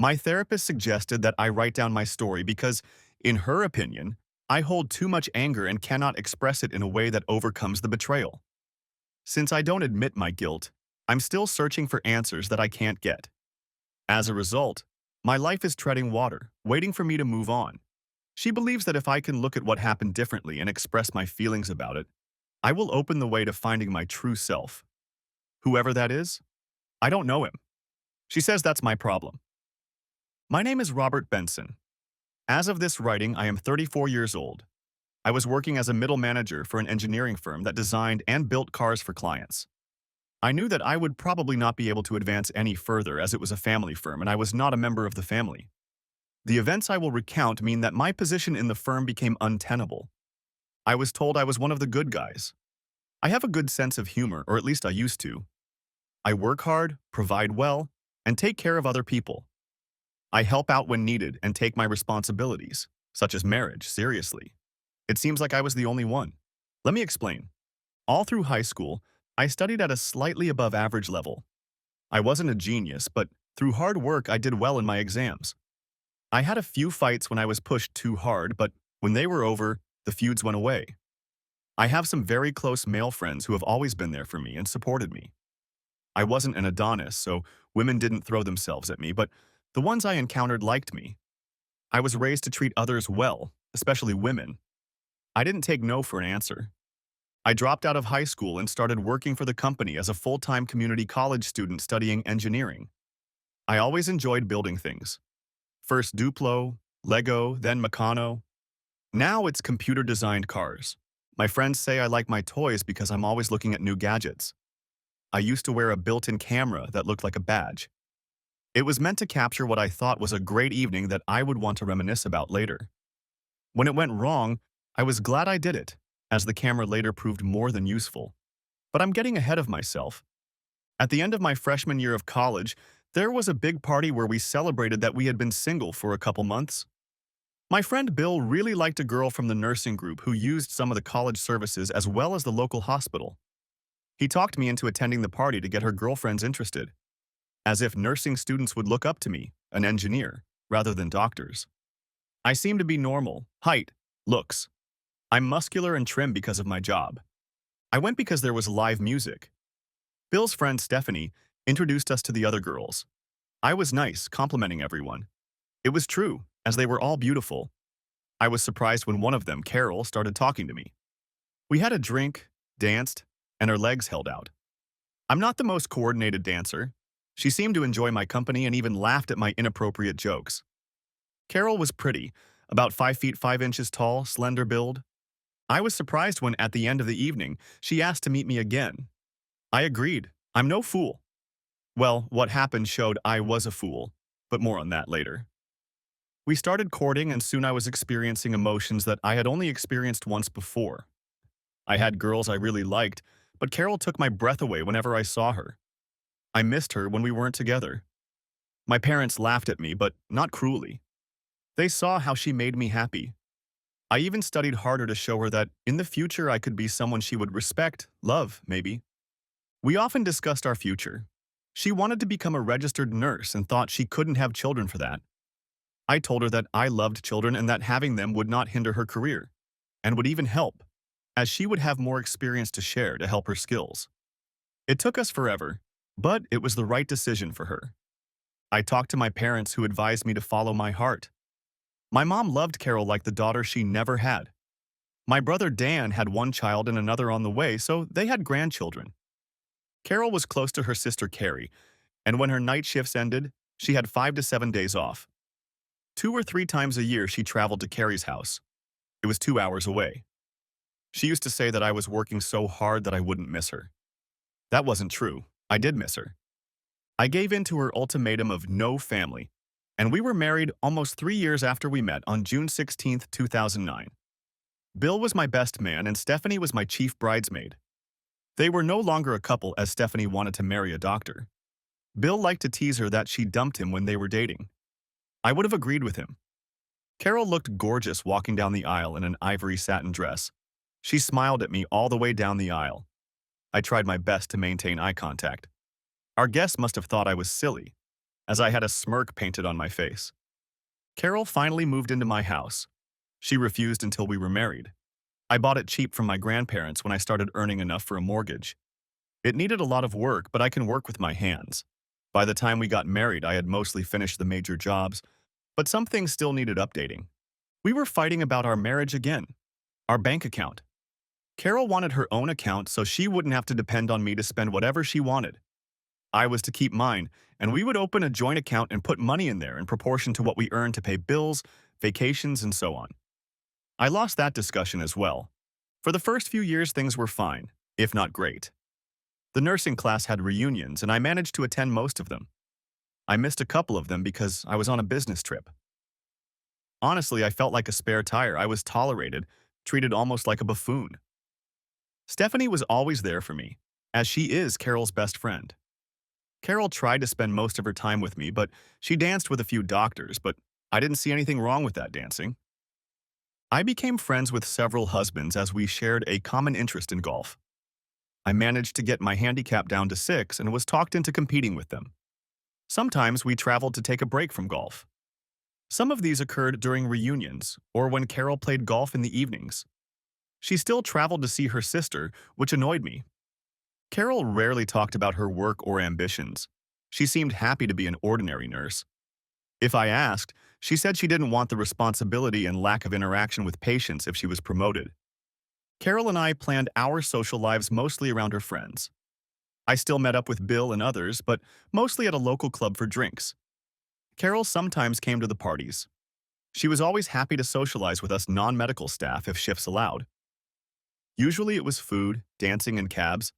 My therapist suggested that I write down my story because, in her opinion, I hold too much anger and cannot express it in a way that overcomes the betrayal. Since I don't admit my guilt, I'm still searching for answers that I can't get. As a result, my life is treading water, waiting for me to move on. She believes that if I can look at what happened differently and express my feelings about it, I will open the way to finding my true self. Whoever that is, I don't know him. She says that's my problem. My name is Robert Benson. As of this writing, I am 34 years old. I was working as a middle manager for an engineering firm that designed and built cars for clients. I knew that I would probably not be able to advance any further as it was a family firm and I was not a member of the family. The events I will recount mean that my position in the firm became untenable. I was told I was one of the good guys. I have a good sense of humor, or at least I used to. I work hard, provide well, and take care of other people. I help out when needed and take my responsibilities, such as marriage, seriously. It seems like I was the only one. Let me explain. All through high school, I studied at a slightly above average level. I wasn't a genius, but through hard work I did well in my exams. I had a few fights when I was pushed too hard, but when they were over, the feuds went away. I have some very close male friends who have always been there for me and supported me. I wasn't an Adonis, so women didn't throw themselves at me, but the ones I encountered liked me. I was raised to treat others well, especially women. I didn't take no for an answer. I dropped out of high school and started working for the company as a full-time community college student studying engineering. I always enjoyed building things. First Duplo, Lego, then Meccano. Now it's computer-designed cars. My friends say I like my toys because I'm always looking at new gadgets. I used to wear a built-in camera that looked like a badge. It was meant to capture what I thought was a great evening that I would want to reminisce about later. When it went wrong, I was glad I did it, as the camera later proved more than useful. But I'm getting ahead of myself. At the end of my freshman year of college, there was a big party where we celebrated that we had been single for a couple months. My friend Bill really liked a girl from the nursing group who used some of the college services as well as the local hospital. He talked me into attending the party to get her girlfriends interested, as if nursing students would look up to me, an engineer, rather than doctors. I seem to be normal, height, looks. I'm muscular and trim because of my job. I went because there was live music. Bill's friend Stephanie introduced us to the other girls. I was nice, complimenting everyone. It was true, as they were all beautiful. I was surprised when one of them, Carol, started talking to me. We had a drink, danced, and her legs held out. I'm not the most coordinated dancer. She seemed to enjoy my company and even laughed at my inappropriate jokes. Carol was pretty, about 5 feet 5 inches tall, slender build. I was surprised when, at the end of the evening, she asked to meet me again. I agreed. I'm no fool. Well, what happened showed I was a fool, but more on that later. We started courting and soon I was experiencing emotions that I had only experienced once before. I had girls I really liked, but Carol took my breath away whenever I saw her. I missed her when we weren't together. My parents laughed at me, but not cruelly. They saw how she made me happy. I even studied harder to show her that, in the future, I could be someone she would respect, love, maybe. We often discussed our future. She wanted to become a registered nurse and thought she couldn't have children for that. I told her that I loved children and that having them would not hinder her career, and would even help, as she would have more experience to share to help her skills. It took us forever, but it was the right decision for her. I talked to my parents who advised me to follow my heart. My mom loved Carol like the daughter she never had. My brother Dan had one child and another on the way, so they had grandchildren. Carol was close to her sister Carrie, and when her night shifts ended, she had 5 to 7 days off. 2 or 3 times a year she traveled to Carrie's house. It was 2 hours away. She used to say that I was working so hard that I wouldn't miss her. That wasn't true. I did miss her. I gave in to her ultimatum of no family, and we were married almost 3 years after we met on June 16, 2009. Bill was my best man and Stephanie was my chief bridesmaid. They were no longer a couple as Stephanie wanted to marry a doctor. Bill liked to tease her that she dumped him when they were dating. I would have agreed with him. Carol looked gorgeous walking down the aisle in an ivory satin dress. She smiled at me all the way down the aisle. I tried my best to maintain eye contact. Our guests must have thought I was silly, as I had a smirk painted on my face. Carol finally moved into my house. She refused until we were married. I bought it cheap from my grandparents when I started earning enough for a mortgage. It needed a lot of work, but I can work with my hands. By the time we got married, I had mostly finished the major jobs, but some things still needed updating. We were fighting about our marriage again, our bank account. Carol wanted her own account so she wouldn't have to depend on me to spend whatever she wanted. I was to keep mine, and we would open a joint account and put money in there in proportion to what we earned to pay bills, vacations, and so on. I lost that discussion as well. For the first few years, things were fine, if not great. The nursing class had reunions, and I managed to attend most of them. I missed a couple of them because I was on a business trip. Honestly, I felt like a spare tire. I was tolerated, treated almost like a buffoon. Stephanie was always there for me, as she is Carol's best friend. Carol tried to spend most of her time with me, but she danced with a few doctors, but I didn't see anything wrong with that dancing. I became friends with several husbands as we shared a common interest in golf. I managed to get my handicap down to 6 and was talked into competing with them. Sometimes we traveled to take a break from golf. Some of these occurred during reunions or when Carol played golf in the evenings. She still traveled to see her sister, which annoyed me. Carol rarely talked about her work or ambitions. She seemed happy to be an ordinary nurse. If I asked, she said she didn't want the responsibility and lack of interaction with patients if she was promoted. Carol and I planned our social lives mostly around her friends. I still met up with Bill and others, but mostly at a local club for drinks. Carol sometimes came to the parties. She was always happy to socialize with us non-medical staff if shifts allowed. Usually it was food, dancing, and cabs.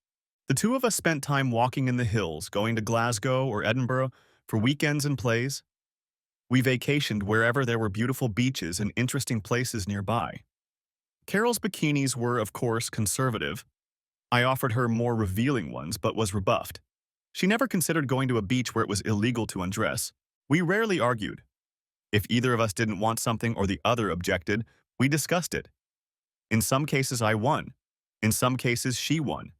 The two of us spent time walking in the hills, going to Glasgow or Edinburgh for weekends and plays. We vacationed wherever there were beautiful beaches and interesting places nearby. Carol's bikinis were, of course, conservative. I offered her more revealing ones, but was rebuffed. She never considered going to a beach where it was illegal to undress. We rarely argued. If either of us didn't want something or the other objected, we discussed it. In some cases, I won. In some cases, she won.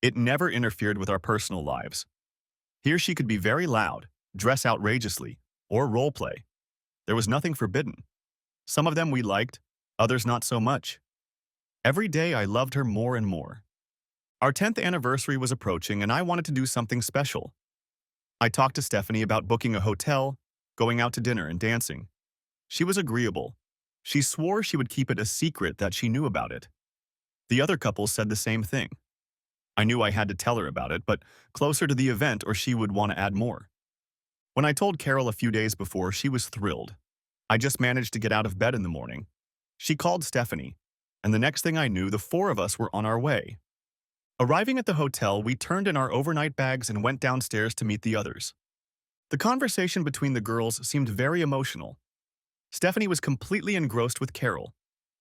It never interfered with our personal lives. Here she could be very loud, dress outrageously, or role play. There was nothing forbidden. Some of them we liked, others not so much. Every day I loved her more and more. Our 10th anniversary was approaching and I wanted to do something special. I talked to Stephanie about booking a hotel, going out to dinner and dancing. She was agreeable. She swore she would keep it a secret that she knew about it. The other couple said the same thing. I knew I had to tell her about it, but closer to the event or she would want to add more. When I told Carol a few days before, she was thrilled. I just managed to get out of bed in the morning. She called Stephanie, and the next thing I knew, the four of us were on our way. Arriving at the hotel, we turned in our overnight bags and went downstairs to meet the others. The conversation between the girls seemed very emotional. Stephanie was completely engrossed with Carol,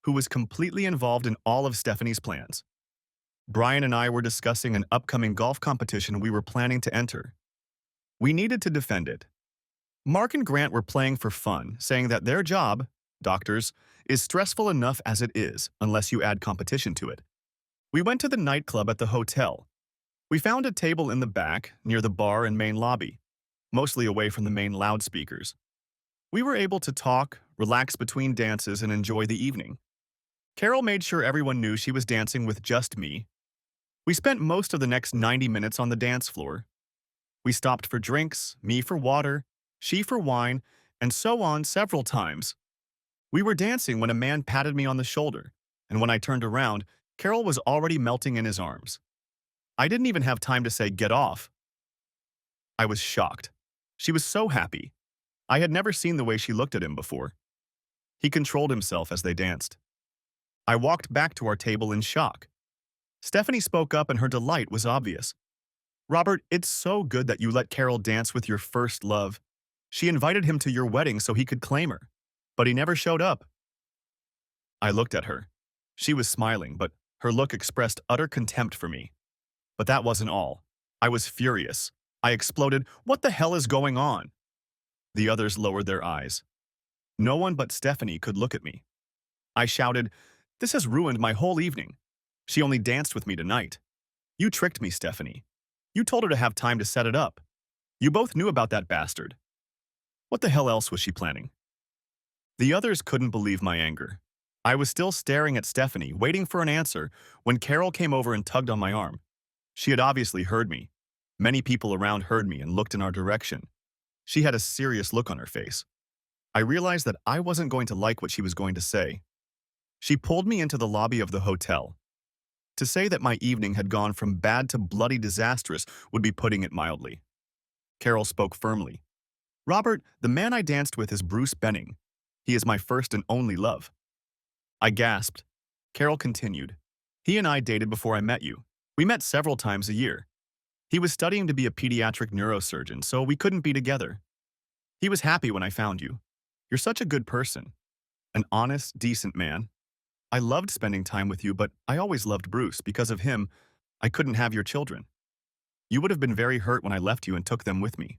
who was completely involved in all of Stephanie's plans. Brian and I were discussing an upcoming golf competition we were planning to enter. We needed to defend it. Mark and Grant were playing for fun, saying that their job, doctors, is stressful enough as it is, unless you add competition to it. We went to the nightclub at the hotel. We found a table in the back, near the bar and main lobby, mostly away from the main loudspeakers. We were able to talk, relax between dances, and enjoy the evening. Carol made sure everyone knew she was dancing with just me. We spent most of the next 90 minutes on the dance floor. We stopped for drinks, me for water, she for wine, and so on several times. We were dancing when a man patted me on the shoulder, and when I turned around, Carol was already melting in his arms. I didn't even have time to say, "Get off." I was shocked. She was so happy. I had never seen the way she looked at him before. He controlled himself as they danced. I walked back to our table in shock. Stephanie spoke up and her delight was obvious. "Robert, it's so good that you let Carol dance with your first love. She invited him to your wedding so he could claim her, but he never showed up." I looked at her. She was smiling, but her look expressed utter contempt for me. But that wasn't all. I was furious. I exploded, "What the hell is going on?" The others lowered their eyes. No one but Stephanie could look at me. I shouted, "This has ruined my whole evening. She only danced with me tonight. You tricked me, Stephanie. You told her to have time to set it up. You both knew about that bastard. What the hell else was she planning? The others couldn't believe my anger. I was still staring at Stephanie, waiting for an answer, when Carol came over and tugged on my arm. She had obviously heard me. Many people around heard me and looked in our direction. She had a serious look on her face. I realized that I wasn't going to like what she was going to say. She pulled me into the lobby of the hotel. To say that my evening had gone from bad to bloody disastrous would be putting it mildly. Carol spoke firmly. Robert, the man I danced with is Bruce Benning. He is my first and only love. I gasped. Carol continued. He and I dated before I met you. We met several times a year. He was studying to be a pediatric neurosurgeon, so we couldn't be together. He was happy when I found you. You're such a good person. An honest, decent man. I loved spending time with you, but I always loved Bruce. Because of him, I couldn't have your children. You would have been very hurt when I left you and took them with me.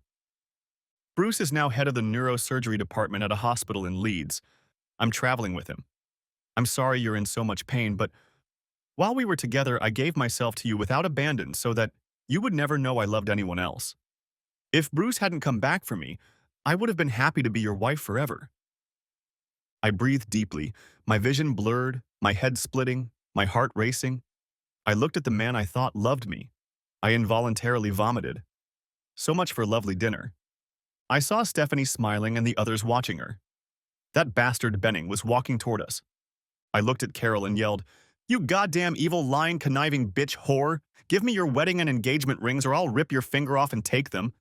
Bruce is now head of the neurosurgery department at a hospital in Leeds. I'm traveling with him. I'm sorry you're in so much pain, but while we were together, I gave myself to you without abandon so that you would never know I loved anyone else. If Bruce hadn't come back for me, I would have been happy to be your wife forever. I breathed deeply, my vision blurred, my head splitting, my heart racing. I looked at the man I thought loved me. I involuntarily vomited. So much for lovely dinner. I saw Stephanie smiling and the others watching her. That bastard Benning was walking toward us. I looked at Carol and yelled, You goddamn evil, lying, conniving bitch whore! Give me your wedding and engagement rings or I'll rip your finger off and take them.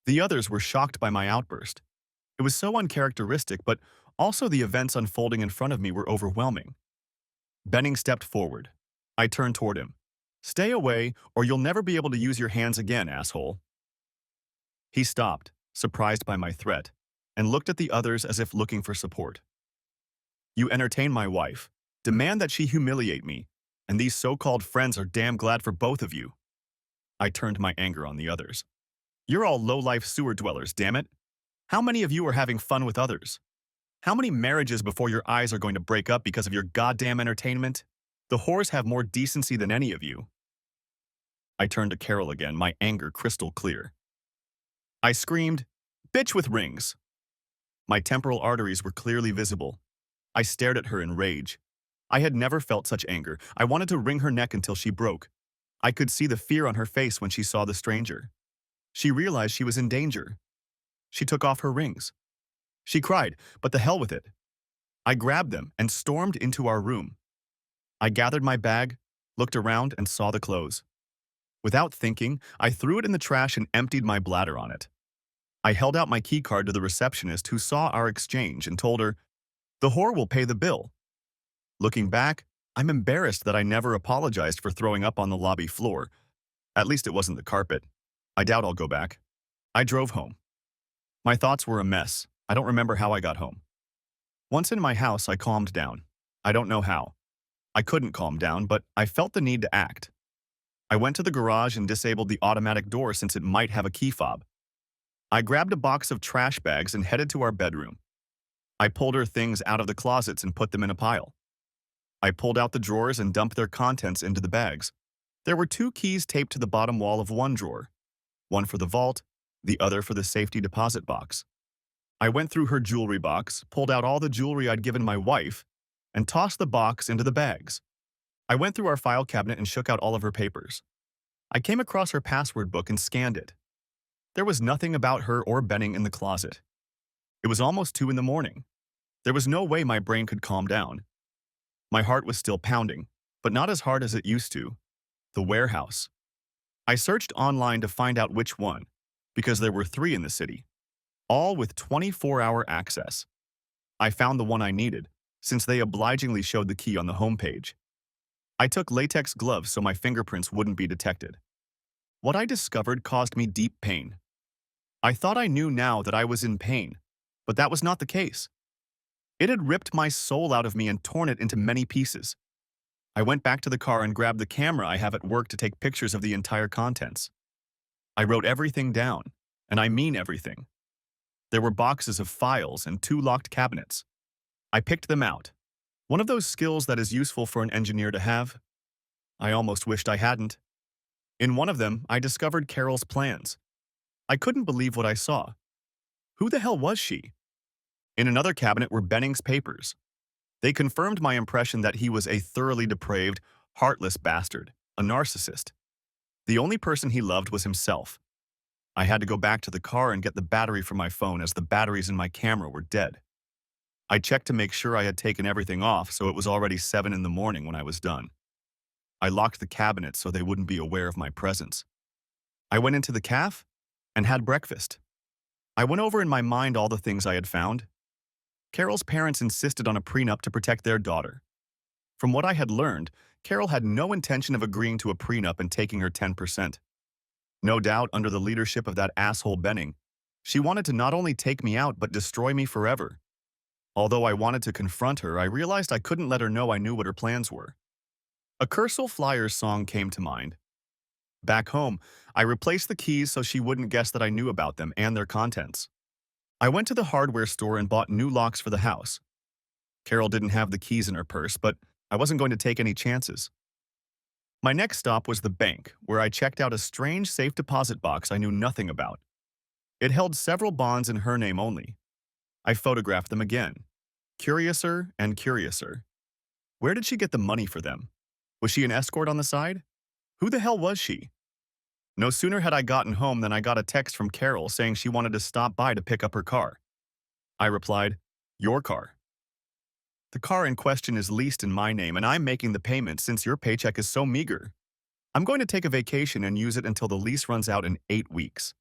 The others were shocked by my outburst. It was so uncharacteristic, but also the events unfolding in front of me were overwhelming. Benning stepped forward. I turned toward him. Stay away, or you'll never be able to use your hands again, asshole. He stopped, surprised by my threat, and looked at the others as if looking for support. You entertain my wife, demand that she humiliate me, and these so-called friends are damn glad for both of you. I turned my anger on the others. You're all low-life sewer dwellers, damn it. How many of you are having fun with others? How many marriages before your eyes are going to break up because of your goddamn entertainment? The whores have more decency than any of you. I turned to Carol again, my anger crystal clear. I screamed, Bitch with rings! My temporal arteries were clearly visible. I stared at her in rage. I had never felt such anger. I wanted to wring her neck until she broke. I could see the fear on her face when she saw the stranger. She realized she was in danger. She took off her rings. She cried, but the hell with it. I grabbed them and stormed into our room. I gathered my bag, looked around, and saw the clothes. Without thinking, I threw it in the trash and emptied my bladder on it. I held out my key card to the receptionist who saw our exchange and told her, The whore will pay the bill. Looking back, I'm embarrassed that I never apologized for throwing up on the lobby floor. At least it wasn't the carpet. I doubt I'll go back. I drove home. My thoughts were a mess. I don't remember how I got home. Once in my house, I calmed down. I don't know how. I couldn't calm down, but I felt the need to act. I went to the garage and disabled the automatic door since it might have a key fob. I grabbed a box of trash bags and headed to our bedroom. I pulled her things out of the closets and put them in a pile. I pulled out the drawers and dumped their contents into the bags. There were 2 keys taped to the bottom wall of one drawer, one for the vault, the other for the safety deposit box. I went through her jewelry box, pulled out all the jewelry I'd given my wife, and tossed the box into the bags. I went through our file cabinet and shook out all of her papers. I came across her password book and scanned it. There was nothing about her or Benning in the closet. It was almost 2 in the morning. There was no way my brain could calm down. My heart was still pounding, but not as hard as it used to. The warehouse. I searched online to find out which one, because there were 3 in the city, all with 24-hour access. I found the one I needed, since they obligingly showed the key on the homepage. I took latex gloves so my fingerprints wouldn't be detected. What I discovered caused me deep pain. I thought I knew now that I was in pain, but that was not the case. It had ripped my soul out of me and torn it into many pieces. I went back to the car and grabbed the camera I have at work to take pictures of the entire contents. I wrote everything down, and I mean everything. There were boxes of files and 2 locked cabinets. I picked them out. One of those skills that is useful for an engineer to have. I almost wished I hadn't. In one of them, I discovered Carol's plans. I couldn't believe what I saw. Who the hell was she? In another cabinet were Benning's papers. They confirmed my impression that he was a thoroughly depraved, heartless bastard, a narcissist. The only person he loved was himself. I had to go back to the car and get the battery from my phone as the batteries in my camera were dead. I checked to make sure I had taken everything off, so it was already 7 in the morning when I was done. I locked the cabinet so they wouldn't be aware of my presence. I went into the cafe and had breakfast. I went over in my mind all the things I had found. Carol's parents insisted on a prenup to protect their daughter. From what I had learned, Carol had no intention of agreeing to a prenup and taking her 10%. No doubt, under the leadership of that asshole Benning, she wanted to not only take me out but destroy me forever. Although I wanted to confront her, I realized I couldn't let her know I knew what her plans were. A Cursal Flyers song came to mind. Back home, I replaced the keys so she wouldn't guess that I knew about them and their contents. I went to the hardware store and bought new locks for the house. Carol didn't have the keys in her purse, but I wasn't going to take any chances. My next stop was the bank, where I checked out a strange safe deposit box I knew nothing about. It held several bonds in her name only. I photographed them again. Curiouser and curiouser. Where did she get the money for them? Was she an escort on the side? Who the hell was she? No sooner had I gotten home than I got a text from Carol saying she wanted to stop by to pick up her car. I replied, "Your car." The car in question is leased in my name and I'm making the payment since your paycheck is so meager. I'm going to take a vacation and use it until the lease runs out in 8 weeks.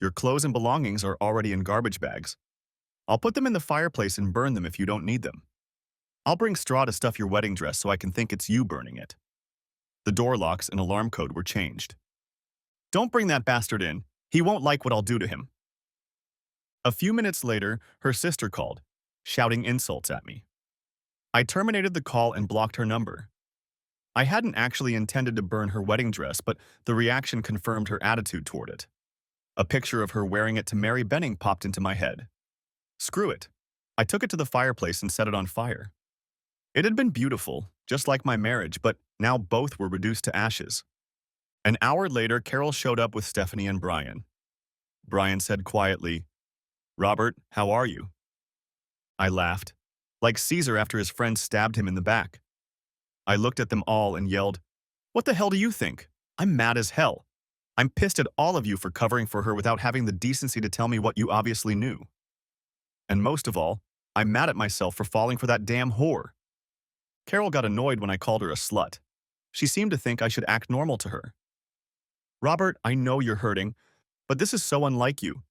Your clothes and belongings are already in garbage bags. I'll put them in the fireplace and burn them if you don't need them. I'll bring straw to stuff your wedding dress so I can think it's you burning it. The door locks and alarm code were changed. Don't bring that bastard in. He won't like what I'll do to him. A few minutes later, her sister called, shouting insults at me. I terminated the call and blocked her number. I hadn't actually intended to burn her wedding dress, but the reaction confirmed her attitude toward it. A picture of her wearing it to marry Benning popped into my head. Screw it. I took it to the fireplace and set it on fire. It had been beautiful, just like my marriage, but now both were reduced to ashes. An hour later, Carol showed up with Stephanie and Brian. Brian said quietly, "Robert, how are you?" I laughed, like Caesar after his friend stabbed him in the back. I looked at them all and yelled, "What the hell do you think? I'm mad as hell. I'm pissed at all of you for covering for her without having the decency to tell me what you obviously knew. And most of all, I'm mad at myself for falling for that damn whore." Carol got annoyed when I called her a slut. She seemed to think I should act normal to her. "Robert, I know you're hurting, but this is so unlike you.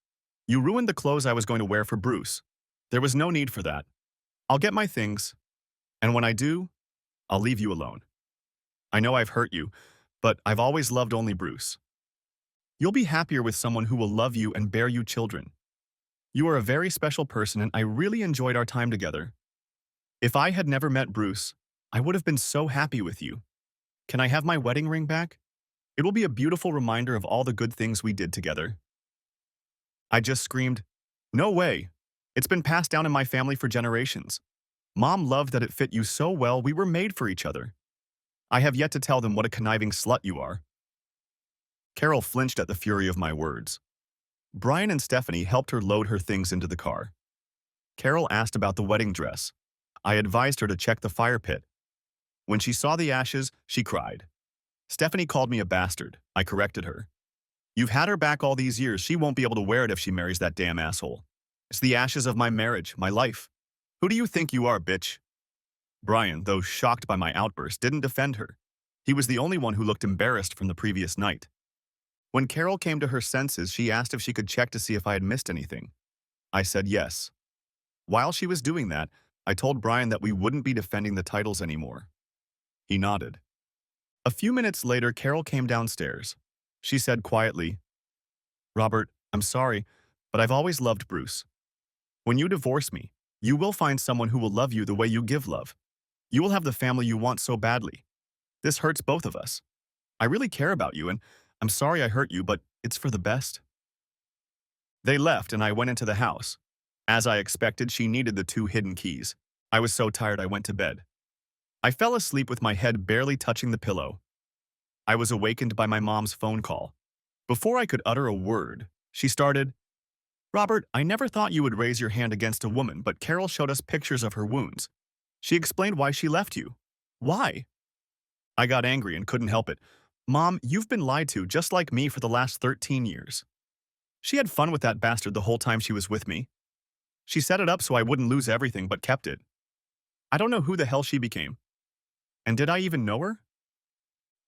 You ruined the clothes I was going to wear for Bruce. There was no need for that. I'll get my things, and when I do, I'll leave you alone. I know I've hurt you, but I've always loved only Bruce. You'll be happier with someone who will love you and bear you children. You are a very special person and I really enjoyed our time together. If I had never met Bruce, I would have been so happy with you. Can I have my wedding ring back? It will be a beautiful reminder of all the good things we did together." I just screamed, "No way. It's been passed down in my family for generations. Mom loved that it fit you so well we were made for each other. I have yet to tell them what a conniving slut you are." Carol flinched at the fury of my words. Brian and Stephanie helped her load her things into the car. Carol asked about the wedding dress. I advised her to check the fire pit. When she saw the ashes, she cried. Stephanie called me a bastard. I corrected her. "You've had her back all these years. She won't be able to wear it if she marries that damn asshole. It's the ashes of my marriage, my life. Who do you think you are, bitch?" Brian, though shocked by my outburst, didn't defend her. He was the only one who looked embarrassed from the previous night. When Carol came to her senses, she asked if she could check to see if I had missed anything. I said yes. While she was doing that, I told Brian that we wouldn't be defending the titles anymore. He nodded. A few minutes later, Carol came downstairs. She said quietly, "Robert, I'm sorry, but I've always loved Bruce. When you divorce me, you will find someone who will love you the way you give love. You will have the family you want so badly. This hurts both of us. I really care about you, and I'm sorry I hurt you, but it's for the best." They left, and I went into the house. As I expected, she needed the 2 hidden keys. I was so tired I went to bed. I fell asleep with my head barely touching the pillow. I was awakened by my mom's phone call. Before I could utter a word, She started, Robert, I never thought you would raise your hand against a woman, but Carol showed us pictures of her wounds. She explained why she left you. Why? I got angry and couldn't help it. Mom, you've been lied to just like me for the last 13 years. She had fun with that bastard the whole time she was with me. She set it up so I wouldn't lose everything but kept it. I don't know who the hell she became. And did I even know her?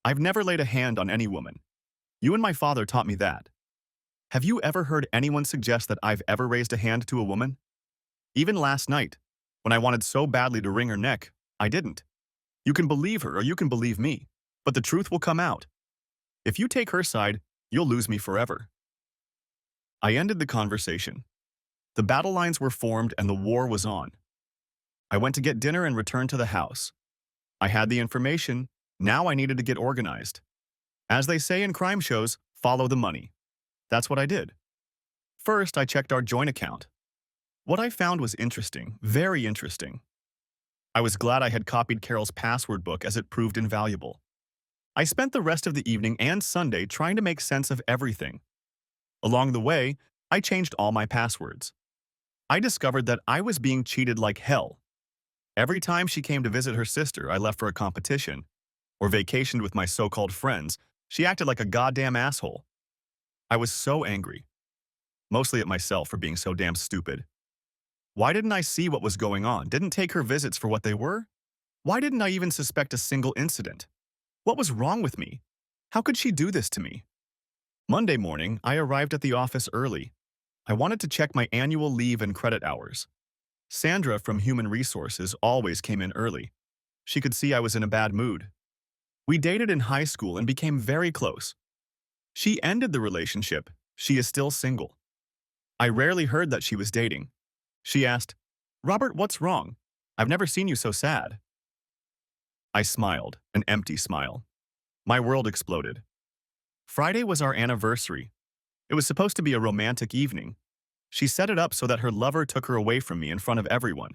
I've never laid a hand on any woman. You and my father taught me that. Have you ever heard anyone suggest that I've ever raised a hand to a woman? Even last night, when I wanted so badly to wring her neck, I didn't. You can believe her or you can believe me, but the truth will come out. If you take her side, you'll lose me forever. I ended the conversation. The battle lines were formed and the war was on. I went to get dinner and returned to the house. I had the information, now I needed to get organized. As they say in crime shows, follow the money. That's what I did. First, I checked our joint account. What I found was interesting, very interesting. I was glad I had copied Carol's password book as it proved invaluable. I spent the rest of the evening and Sunday trying to make sense of everything. Along the way, I changed all my passwords. I discovered that I was being cheated like hell. Every time she came to visit her sister, I left for a competition, or vacationed with my so-called friends, she acted like a goddamn asshole. I was so angry, mostly at myself for being so damn stupid. Why didn't I see what was going on? Didn't take her visits for what they were? Why didn't I even suspect a single incident? What was wrong with me? How could she do this to me? Monday morning, I arrived at the office early. I wanted to check my annual leave and credit hours. Sandra from Human Resources always came in early. She could see I was in a bad mood. We dated in high school and became very close. She ended the relationship. She is still single. I rarely heard that she was dating. She asked, Robert, what's wrong? I've never seen you so sad. I smiled, an empty smile. My world exploded. Friday was our anniversary. It was supposed to be a romantic evening. She set it up so that her lover took her away from me in front of everyone.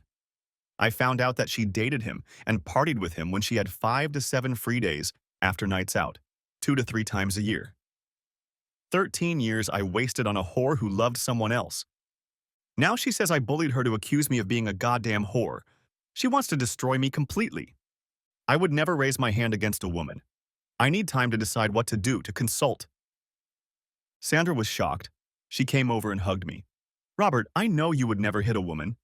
I found out that she dated him and partied with him when she had 5 to 7 free days after nights out, 2 to 3 times a year. 13 years I wasted on a whore who loved someone else. Now she says I bullied her to accuse me of being a goddamn whore. She wants to destroy me completely. I would never raise my hand against a woman. I need time to decide what to do, to consult. Sandra was shocked. She came over and hugged me. Robert, I know you would never hit a woman.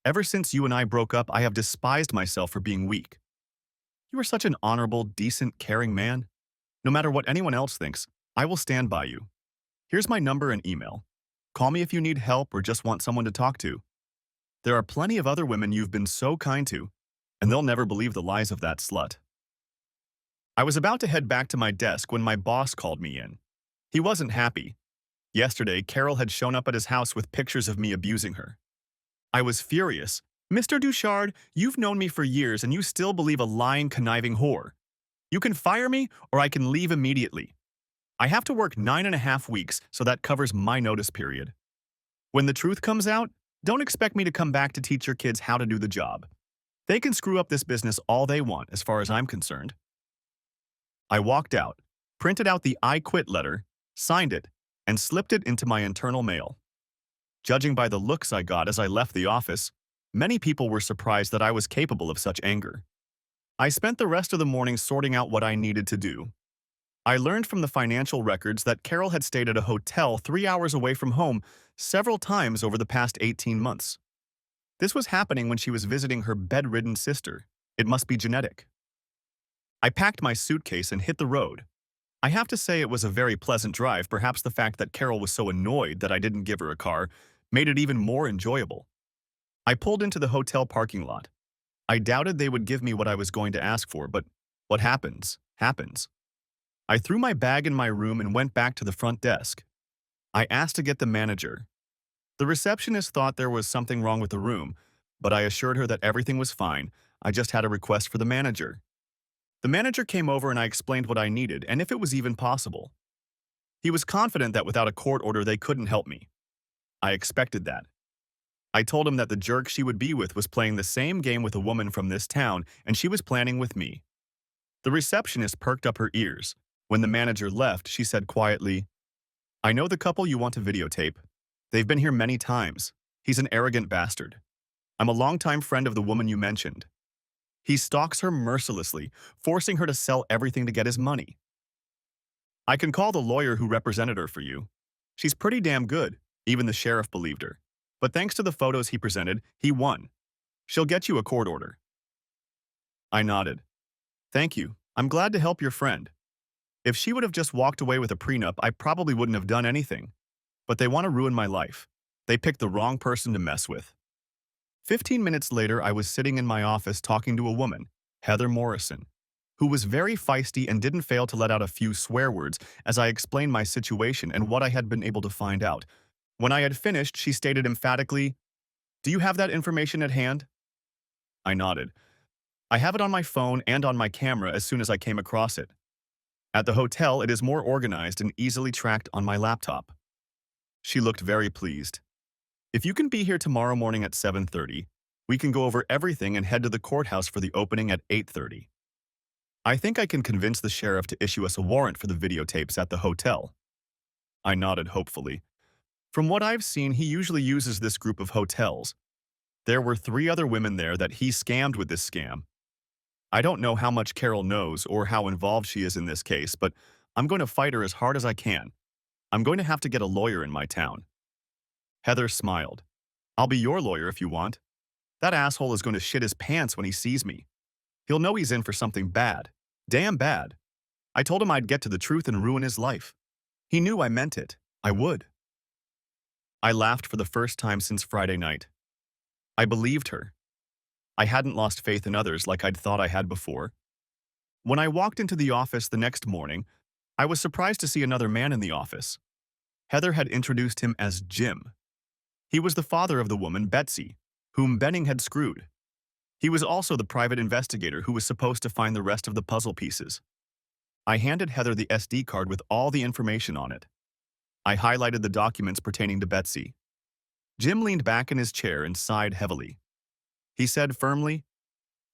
Ever since you and I broke up, I have despised myself for being weak. You are such an honorable, decent, caring man. No matter what anyone else thinks, I will stand by you. Here's my number and email. Call me if you need help or just want someone to talk to. There are plenty of other women you've been so kind to, and they'll never believe the lies of that slut. I was about to head back to my desk when my boss called me in. He wasn't happy. Yesterday, Carol had shown up at his house with pictures of me abusing her. I was furious. Mr. Duchard, you've known me for years and you still believe a lying, conniving whore. You can fire me or I can leave immediately. I have to work 9.5 weeks, so that covers my notice period. When the truth comes out, don't expect me to come back to teach your kids how to do the job. They can screw up this business all they want as far as I'm concerned. I walked out, printed out the I quit letter, signed it, and slipped it into my internal mail. Judging by the looks I got as I left the office, many people were surprised that I was capable of such anger. I spent the rest of the morning sorting out what I needed to do. I learned from the financial records that Carol had stayed at a hotel 3 hours away from home several times over the past 18 months. This was happening when she was visiting her bedridden sister. It must be genetic. I packed my suitcase and hit the road. I have to say it was a very pleasant drive. Perhaps the fact that Carol was so annoyed that I didn't give her a car made it even more enjoyable. I pulled into the hotel parking lot. I doubted they would give me what I was going to ask for, but what happens, happens. I threw my bag in my room and went back to the front desk. I asked to get the manager. The receptionist thought there was something wrong with the room, but I assured her that everything was fine. I just had a request for the manager. The manager came over and I explained what I needed and if it was even possible. He was confident that without a court order they couldn't help me. I expected that. I told him that the jerk she would be with was playing the same game with a woman from this town and she was planning with me. The receptionist perked up her ears. When the manager left, she said quietly, I know the couple you want to videotape. They've been here many times. He's an arrogant bastard. I'm a longtime friend of the woman you mentioned. He stalks her mercilessly, forcing her to sell everything to get his money. I can call the lawyer who represented her for you. She's pretty damn good. Even the sheriff believed her. But thanks to the photos he presented, he won. She'll get you a court order. I nodded. Thank you. I'm glad to help your friend. If she would have just walked away with a prenup, I probably wouldn't have done anything. But they want to ruin my life. They picked the wrong person to mess with. 15 minutes later, I was sitting in my office talking to a woman, Heather Morrison, who was very feisty and didn't fail to let out a few swear words as I explained my situation and what I had been able to find out. When I had finished, she stated emphatically, "Do you have that information at hand?" I nodded. I have it on my phone and on my camera as soon as I came across it. At the hotel, it is more organized and easily tracked on my laptop. She looked very pleased. If you can be here tomorrow morning at 7:30, we can go over everything and head to the courthouse for the opening at 8:30. I think I can convince the sheriff to issue us a warrant for the videotapes at the hotel. I nodded hopefully. From what I've seen, he usually uses this group of hotels. There were 3 other women there that he scammed with this scam. I don't know how much Carol knows or how involved she is in this case, but I'm going to fight her as hard as I can. I'm going to have to get a lawyer in my town. Heather smiled. I'll be your lawyer if you want. That asshole is going to shit his pants when he sees me. He'll know he's in for something bad. Damn bad. I told him I'd get to the truth and ruin his life. He knew I meant it. I would. I laughed for the first time since Friday night. I believed her. I hadn't lost faith in others like I'd thought I had before. When I walked into the office the next morning, I was surprised to see another man in the office. Heather had introduced him as Jim. He was the father of the woman, Betsy, whom Benning had screwed. He was also the private investigator who was supposed to find the rest of the puzzle pieces. I handed Heather the SD card with all the information on it. I highlighted the documents pertaining to Betsy. Jim leaned back in his chair and sighed heavily. He said firmly,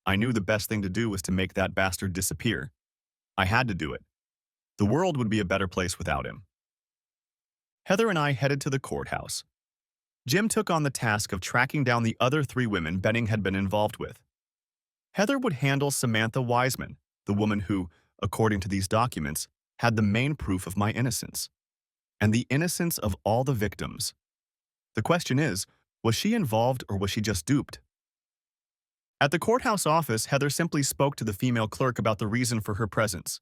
I knew the best thing to do was to make that bastard disappear. I had to do it. The world would be a better place without him. Heather and I headed to the courthouse. Jim took on the task of tracking down the other 3 women Benning had been involved with. Heather would handle Samantha Wiseman, the woman who, according to these documents, had the main proof of my innocence, and the innocence of all the victims. The question is, was she involved or was she just duped? At the courthouse office, Heather simply spoke to the female clerk about the reason for her presence.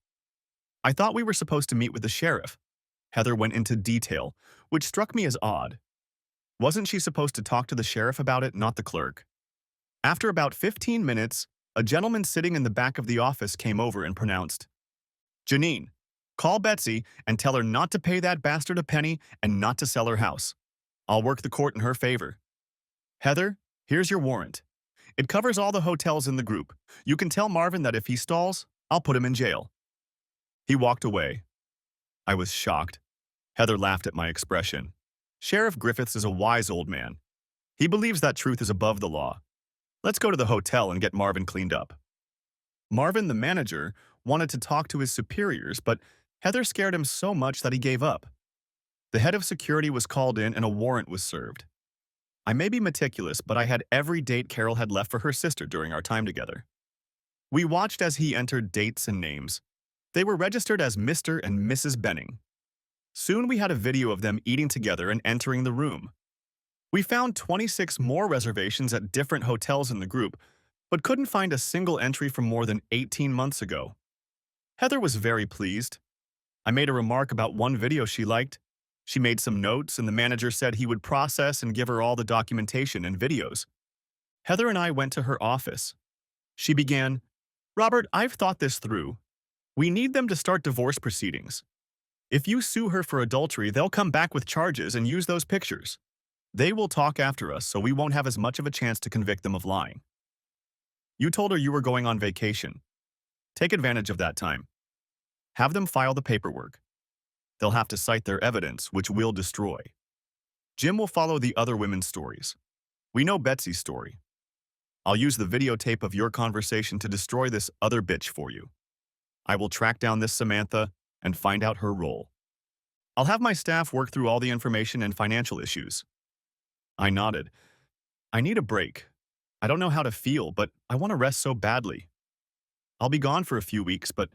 I thought we were supposed to meet with the sheriff. Heather went into detail, which struck me as odd. Wasn't she supposed to talk to the sheriff about it, not the clerk? After about 15 minutes, a gentleman sitting in the back of the office came over and pronounced, Janine, call Betsy and tell her not to pay that bastard a penny and not to sell her house. I'll work the court in her favor. Heather, here's your warrant. It covers all the hotels in the group. You can tell Marvin that if he stalls, I'll put him in jail. He walked away. I was shocked. Heather laughed at my expression. Sheriff Griffiths is a wise old man. He believes that truth is above the law. Let's go to the hotel and get Marvin cleaned up. Marvin, the manager, wanted to talk to his superiors, but Heather scared him so much that he gave up. The head of security was called in and a warrant was served. I may be meticulous, but I had every date Carol had left for her sister during our time together. We watched as he entered dates and names. They were registered as Mr. and Mrs. Benning. Soon we had a video of them eating together and entering the room. We found 26 more reservations at different hotels in the group, but couldn't find a single entry from more than 18 months ago. Heather was very pleased. I made a remark about one video she liked. She made some notes, and the manager said he would process and give her all the documentation and videos. Heather and I went to her office. She began, Robert, I've thought this through. We need them to start divorce proceedings. If you sue her for adultery, they'll come back with charges and use those pictures. They will talk after us, so we won't have as much of a chance to convict them of lying. You told her you were going on vacation. Take advantage of that time. Have them file the paperwork. They'll have to cite their evidence, which we'll destroy. Jim will follow the other women's stories. We know Betsy's story. I'll use the videotape of your conversation to destroy this other bitch for you. I will track down this Samantha and find out her role. I'll have my staff work through all the information and financial issues. I nodded. I need a break. I don't know how to feel, but I want to rest so badly. I'll be gone for a few weeks, but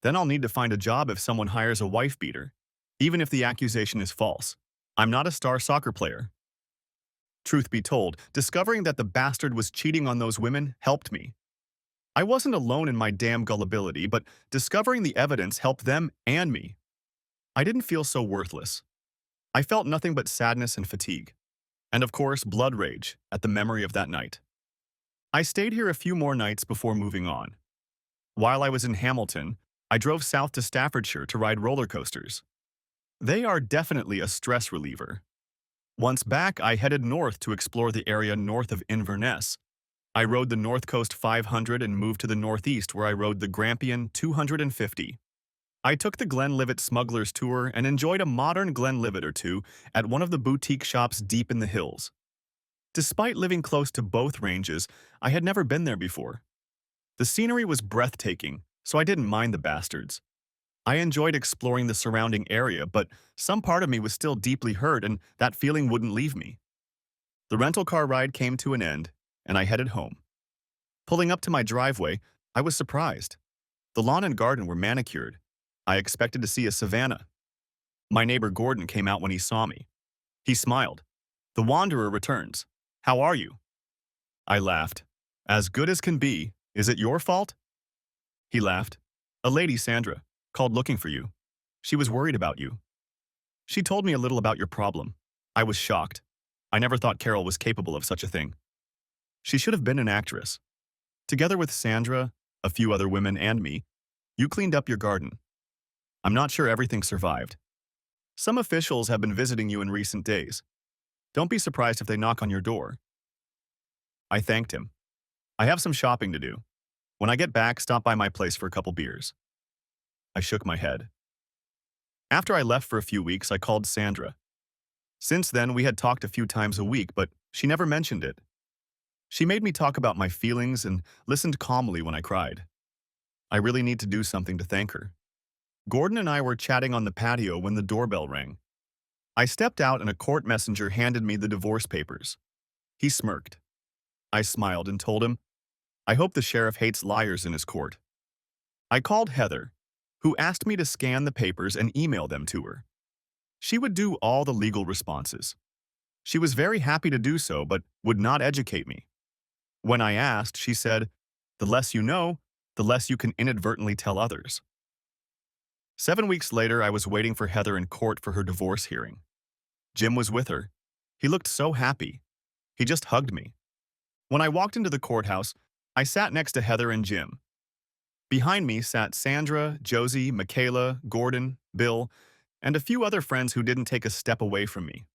then I'll need to find a job if someone hires a wife beater, even if the accusation is false. I'm not a star soccer player. Truth be told, discovering that the bastard was cheating on those women helped me. I wasn't alone in my damn gullibility, but discovering the evidence helped them and me. I didn't feel so worthless. I felt nothing but sadness and fatigue. And of course, blood rage at the memory of that night. I stayed here a few more nights before moving on. While I was in Hamilton, I drove south to Staffordshire to ride roller coasters. They are definitely a stress reliever. Once back, I headed north to explore the area north of Inverness. I rode the North Coast 500 and moved to the northeast where I rode the Grampian 250. I took the Glenlivet Smugglers Tour and enjoyed a modern Glenlivet or two at one of the boutique shops deep in the hills. Despite living close to both ranges, I had never been there before. The scenery was breathtaking, so I didn't mind the bastards. I enjoyed exploring the surrounding area, but some part of me was still deeply hurt and that feeling wouldn't leave me. The rental car ride came to an end, and I headed home. Pulling up to my driveway, I was surprised. The lawn and garden were manicured. I expected to see a savanna. My neighbor Gordon came out when he saw me. He smiled. "The wanderer returns. How are you?" I laughed. "As good as can be. Is it your fault?" He laughed. "A lady, Sandra, called looking for you. She was worried about you. She told me a little about your problem. I was shocked. I never thought Carol was capable of such a thing. She should have been an actress. Together with Sandra, a few other women, and me, you cleaned up your garden. I'm not sure everything survived. Some officials have been visiting you in recent days. Don't be surprised if they knock on your door." I thanked him. "I have some shopping to do. When I get back, stop by my place for a couple beers." I shook my head. After I left for a few weeks, I called Sandra. Since then, we had talked a few times a week, but she never mentioned it. She made me talk about my feelings and listened calmly when I cried. I really need to do something to thank her. Gordon and I were chatting on the patio when the doorbell rang. I stepped out and a court messenger handed me the divorce papers. He smirked. I smiled and told him, "I hope the sheriff hates liars in his court." I called Heather, who asked me to scan the papers and email them to her. She would do all the legal responses. She was very happy to do so, but would not educate me. When I asked, she said, "The less you know, the less you can inadvertently tell others." 7 weeks later, I was waiting for Heather in court for her divorce hearing. Jim was with her. He looked so happy. He just hugged me. When I walked into the courthouse, I sat next to Heather and Jim. Behind me sat Sandra, Josie, Michaela, Gordon, Bill, and a few other friends who didn't take a step away from me.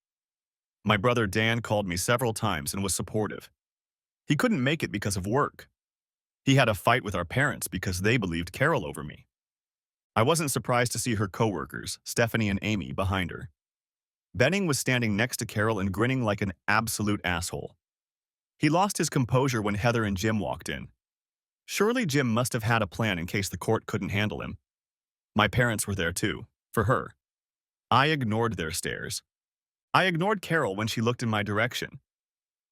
My brother Dan called me several times and was supportive. He couldn't make it because of work. He had a fight with our parents because they believed Carol over me. I wasn't surprised to see her coworkers, Stephanie and Amy, behind her. Benning was standing next to Carol and grinning like an absolute asshole. He lost his composure when Heather and Jim walked in. Surely Jim must have had a plan in case the court couldn't handle him. My parents were there too, for her. I ignored their stares. I ignored Carol when she looked in my direction.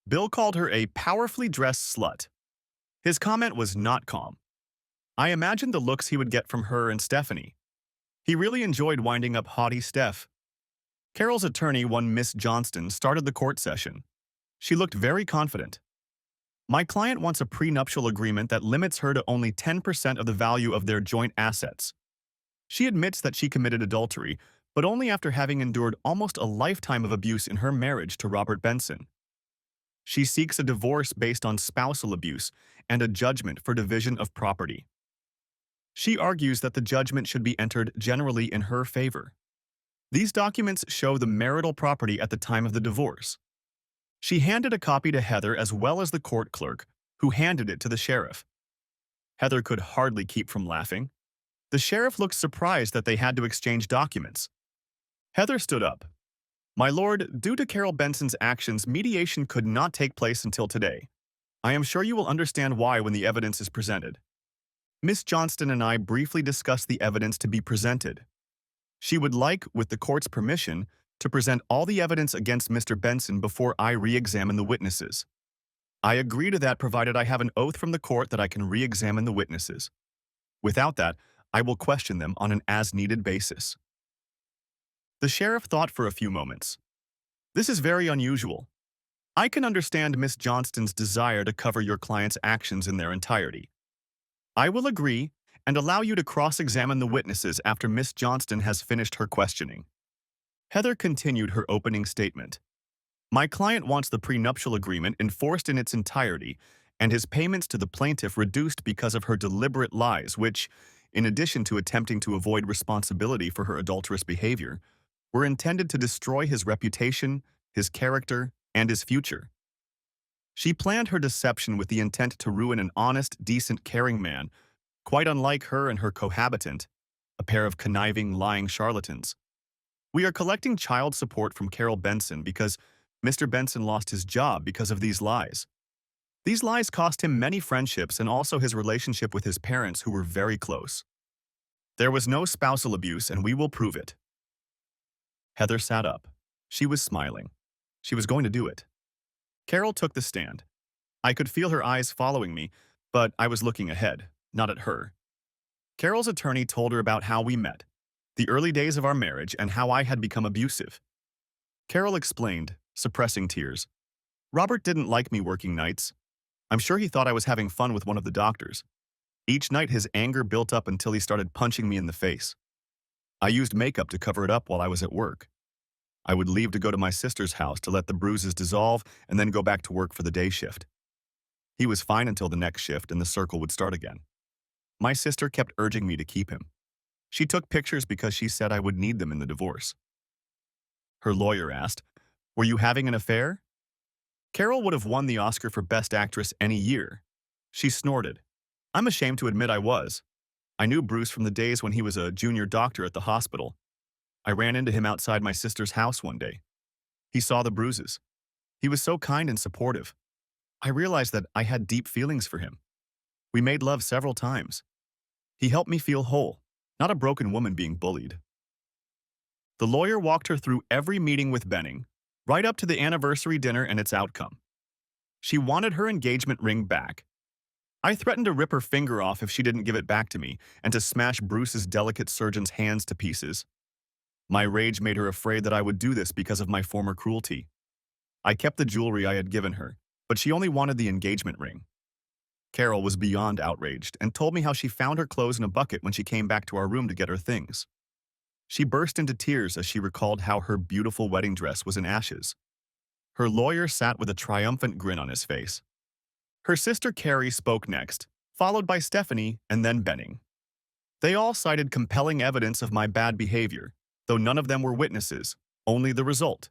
Bill called her a powerfully dressed slut. His comment was not calm. I imagined the looks he would get from her and Stephanie. He really enjoyed winding up haughty Steph. Carol's attorney, one Miss Johnston, started the court session. She looked very confident. My client wants a prenuptial agreement that limits her to only 10% of the value of their joint assets. She admits that she committed adultery, but only after having endured almost a lifetime of abuse in her marriage to Robert Benson. She seeks a divorce based on spousal abuse and a judgment for division of property. She argues that the judgment should be entered generally in her favor. These documents show the marital property at the time of the divorce. She handed a copy to Heather as well as the court clerk, who handed it to the sheriff. Heather could hardly keep from laughing. The sheriff looked surprised that they had to exchange documents. Heather stood up. "My lord, due to Carol Benson's actions, mediation could not take place until today. I am sure you will understand why when the evidence is presented." Miss Johnston and I briefly discussed the evidence to be presented. She would like, with the court's permission, to present all the evidence against Mr. Benson before I re-examine the witnesses. I agree to that provided I have an oath from the court that I can re-examine the witnesses. Without that, I will question them on an as-needed basis. The sheriff thought for a few moments. This is very unusual. I can understand Miss Johnston's desire to cover your client's actions in their entirety. I will agree and allow you to cross-examine the witnesses after Miss Johnston has finished her questioning. Heather continued her opening statement. My client wants the prenuptial agreement enforced in its entirety and his payments to the plaintiff reduced because of her deliberate lies which, in addition to attempting to avoid responsibility for her adulterous behavior, were intended to destroy his reputation, his character, and his future. She planned her deception with the intent to ruin an honest, decent, caring man, quite unlike her and her cohabitant, a pair of conniving, lying charlatans. We are collecting child support from Carol Benson because Mr. Benson lost his job because of these lies. These lies cost him many friendships and also his relationship with his parents who were very close. There was no spousal abuse and we will prove it. Heather sat up. She was smiling. She was going to do it. Carol took the stand. I could feel her eyes following me, but I was looking ahead, not at her. Carol's attorney told her about how we met, the early days of our marriage, and how I had become abusive. Carol explained, suppressing tears. Robert didn't like me working nights. I'm sure he thought I was having fun with one of the doctors. Each night his anger built up until he started punching me in the face. I used makeup to cover it up while I was at work. I would leave to go to my sister's house to let the bruises dissolve and then go back to work for the day shift. He was fine until the next shift and the circle would start again. My sister kept urging me to keep him. She took pictures because she said I would need them in the divorce. Her lawyer asked, "Were you having an affair?" Carol would have won the Oscar for Best Actress any year. She snorted. I'm ashamed to admit I was. I knew Bruce from the days when he was a junior doctor at the hospital. I ran into him outside my sister's house one day. He saw the bruises. He was so kind and supportive. I realized that I had deep feelings for him. We made love several times. He helped me feel whole, not a broken woman being bullied. The lawyer walked her through every meeting with Benning, right up to the anniversary dinner and its outcome. She wanted her engagement ring back. I threatened to rip her finger off if she didn't give it back to me and to smash Bruce's delicate surgeon's hands to pieces. My rage made her afraid that I would do this because of my former cruelty. I kept the jewelry I had given her, but she only wanted the engagement ring. Carol was beyond outraged and told me how she found her clothes in a bucket when she came back to our room to get her things. She burst into tears as she recalled how her beautiful wedding dress was in ashes. Her lawyer sat with a triumphant grin on his face. Her sister Carrie spoke next, followed by Stephanie and then Benning. They all cited compelling evidence of my bad behavior, though none of them were witnesses, only the result.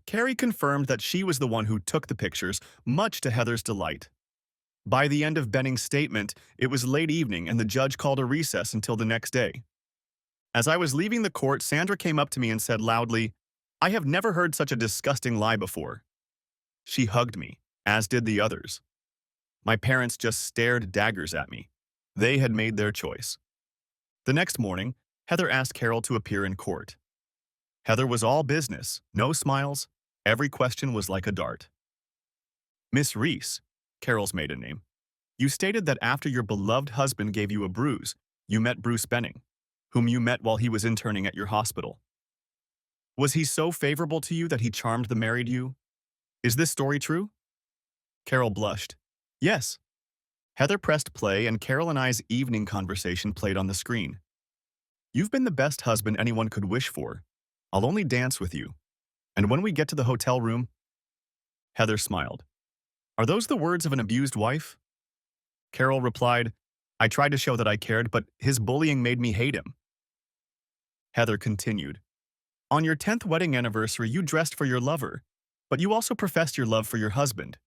Carrie confirmed that she was the one who took the pictures, much to Heather's delight. By the end of Benning's statement, it was late evening and the judge called a recess until the next day. As I was leaving the court, Sandra came up to me and said loudly, "I have never heard such a disgusting lie before." She hugged me, as did the others. My parents just stared daggers at me. They had made their choice. The next morning, Heather asked Carol to appear in court. Heather was all business, no smiles. Every question was like a dart. Miss Reese, Carol's maiden name, you stated that after your beloved husband gave you a bruise, you met Bruce Benning, whom you met while he was interning at your hospital. Was he so favorable to you that he charmed the married you? Is this story true? Carol blushed. Yes. Heather pressed play and Carol and I's evening conversation played on the screen. You've been the best husband anyone could wish for. I'll only dance with you. And when we get to the hotel room... Heather smiled. Are those the words of an abused wife? Carol replied, I tried to show that I cared, but his bullying made me hate him. Heather continued. On your 10th wedding anniversary, you dressed for your lover, but you also professed your love for your husband.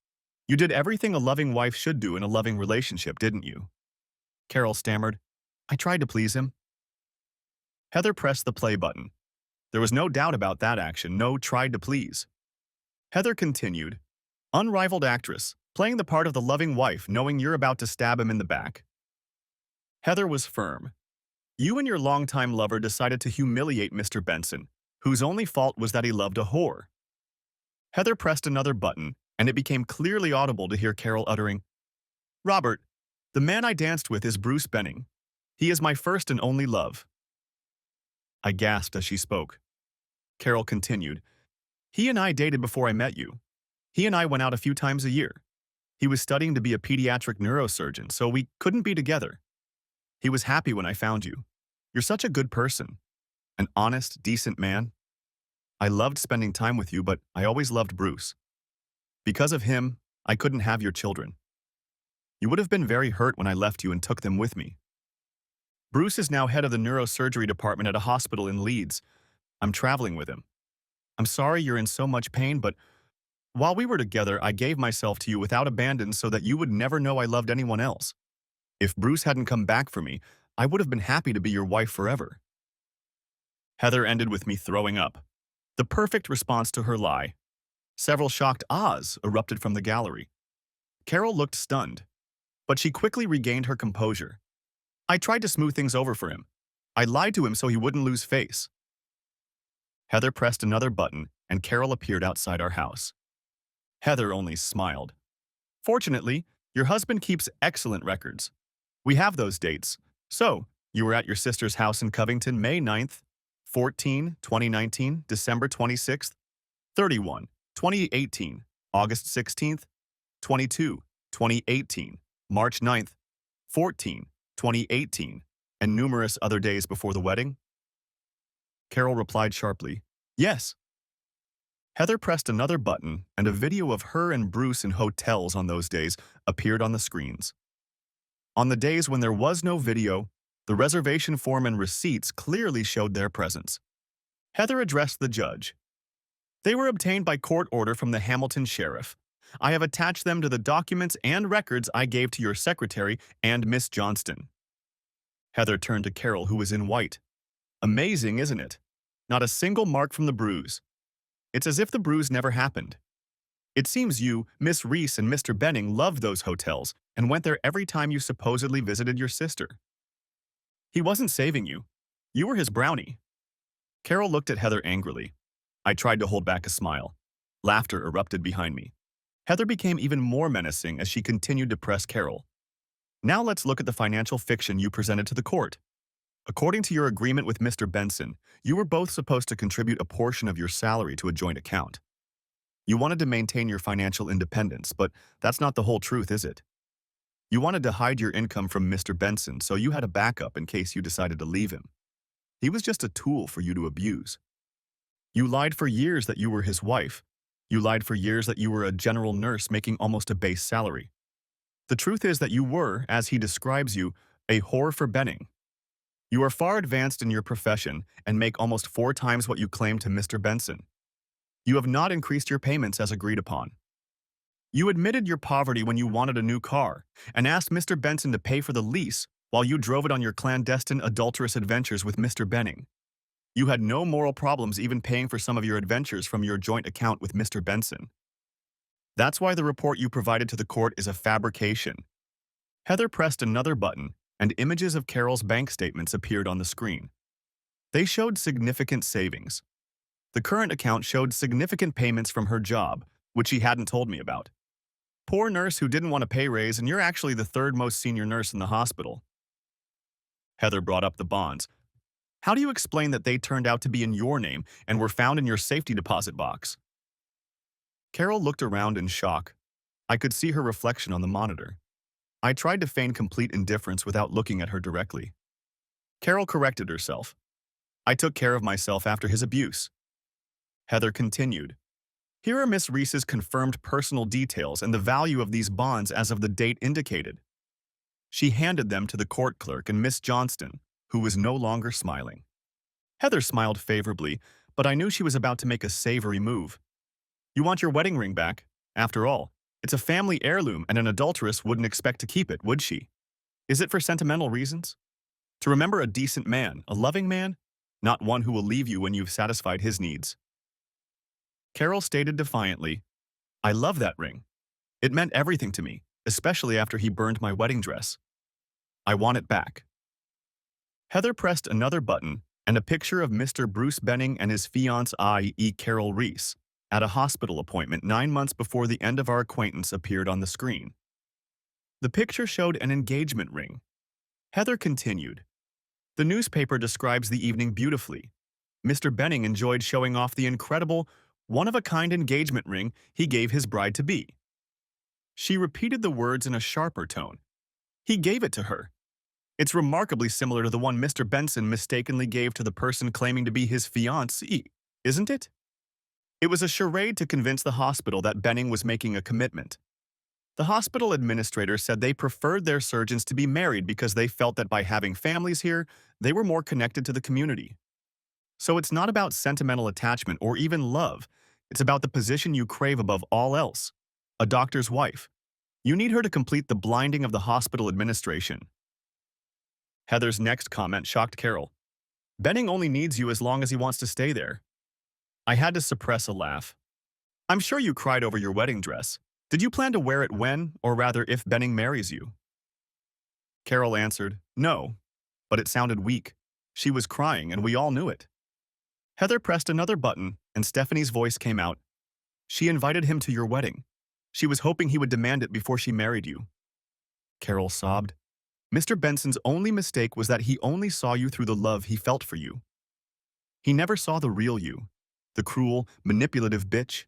You did everything a loving wife should do in a loving relationship, didn't you? Carol stammered, I tried to please him. Heather pressed the play button. There was no doubt about that action, no tried to please. Heather continued, unrivaled actress, playing the part of the loving wife knowing you're about to stab him in the back. Heather was firm. You and your longtime lover decided to humiliate Mr. Benson, whose only fault was that he loved a whore. Heather pressed another button, and it became clearly audible to hear Carol uttering, Robert, the man I danced with is Bruce Benning. He is my first and only love. I gasped as she spoke. Carol continued, He and I dated before I met you. He and I went out a few times a year. He was studying to be a pediatric neurosurgeon, so we couldn't be together. He was happy when I found you. You're such a good person. An honest, decent man. I loved spending time with you, but I always loved Bruce. Because of him, I couldn't have your children. You would have been very hurt when I left you and took them with me. Bruce is now head of the neurosurgery department at a hospital in Leeds. I'm traveling with him. I'm sorry you're in so much pain, but while we were together, I gave myself to you without abandon so that you would never know I loved anyone else. If Bruce hadn't come back for me, I would have been happy to be your wife forever. Heather ended with me throwing up. The perfect response to her lie. Several shocked ahs erupted from the gallery. Carol looked stunned, but she quickly regained her composure. I tried to smooth things over for him. I lied to him so he wouldn't lose face. Heather pressed another button, and Carol appeared outside our house. Heather only smiled. Fortunately, your husband keeps excellent records. We have those dates. So, you were at your sister's house in Covington, May 9th, 14, 2019, December 26th, 31, 2018, August 16th, 22, 2018, March 9th, 14, 2018, and numerous other days before the wedding? Carol replied sharply, Yes. Heather pressed another button, and a video of her and Bruce in hotels on those days appeared on the screens. On the days when there was no video, the reservation form and receipts clearly showed their presence. Heather addressed the judge. They were obtained by court order from the Hamilton Sheriff. I have attached them to the documents and records I gave to your secretary and Miss Johnston. Heather turned to Carol, who was in white. Amazing, isn't it? Not a single mark from the bruise. It's as if the bruise never happened. It seems you, Miss Reese, and Mr. Benning loved those hotels and went there every time you supposedly visited your sister. He wasn't saving you. You were his brownie. Carol looked at Heather angrily. I tried to hold back a smile. Laughter erupted behind me. Heather became even more menacing as she continued to press Carol. Now let's look at the financial fiction you presented to the court. According to your agreement with Mr. Benson, you were both supposed to contribute a portion of your salary to a joint account. You wanted to maintain your financial independence, but that's not the whole truth, is it? You wanted to hide your income from Mr. Benson, so you had a backup in case you decided to leave him. He was just a tool for you to abuse. You lied for years that you were his wife. You lied for years that you were a general nurse making almost a base salary. The truth is that you were, as he describes you, a whore for Benning. You are far advanced in your profession and make almost 4 times what you claim to Mr. Benson. You have not increased your payments as agreed upon. You admitted your poverty when you wanted a new car and asked Mr. Benson to pay for the lease while you drove it on your clandestine, adulterous adventures with Mr. Benning. You had no moral problems even paying for some of your adventures from your joint account with Mr. Benson. That's why the report you provided to the court is a fabrication. Heather pressed another button, and images of Carol's bank statements appeared on the screen. They showed significant savings. The current account showed significant payments from her job, which she hadn't told me about. Poor nurse who didn't want a pay raise, and you're actually the third most senior nurse in the hospital. Heather brought up the bonds. How do you explain that they turned out to be in your name and were found in your safety deposit box? Carol looked around in shock. I could see her reflection on the monitor. I tried to feign complete indifference without looking at her directly. Carol corrected herself. I took care of myself after his abuse. Heather continued. Here are Miss Reese's confirmed personal details and the value of these bonds as of the date indicated. She handed them to the court clerk and Miss Johnston, who was no longer smiling. Heather smiled favorably, but I knew she was about to make a savory move. You want your wedding ring back? After all, it's a family heirloom and an adulteress wouldn't expect to keep it, would she? Is it for sentimental reasons? To remember a decent man, a loving man, not one who will leave you when you've satisfied his needs. Carol stated defiantly, I love that ring. It meant everything to me, especially after he burned my wedding dress. I want it back. Heather pressed another button, and a picture of Mr. Bruce Benning and his fiancée, Carol Reese, at a hospital appointment 9 months before the end of our acquaintance appeared on the screen. The picture showed an engagement ring. Heather continued. The newspaper describes the evening beautifully. Mr. Benning enjoyed showing off the incredible, one-of-a-kind engagement ring he gave his bride-to-be. She repeated the words in a sharper tone. He gave it to her. It's remarkably similar to the one Mr. Benson mistakenly gave to the person claiming to be his fiancée, isn't it? It was a charade to convince the hospital that Benning was making a commitment. The hospital administrator said they preferred their surgeons to be married because they felt that by having families here, they were more connected to the community. So it's not about sentimental attachment or even love. It's about the position you crave above all else. A doctor's wife. You need her to complete the blinding of the hospital administration. Heather's next comment shocked Carol. Benning only needs you as long as he wants to stay there. I had to suppress a laugh. I'm sure you cried over your wedding dress. Did you plan to wear it when, or rather if Benning marries you? Carol answered, no, but it sounded weak. She was crying and we all knew it. Heather pressed another button and Stephanie's voice came out. She invited him to your wedding. She was hoping he would demand it before she married you. Carol sobbed. Mr. Benson's only mistake was that he only saw you through the love he felt for you. He never saw the real you, the cruel, manipulative bitch.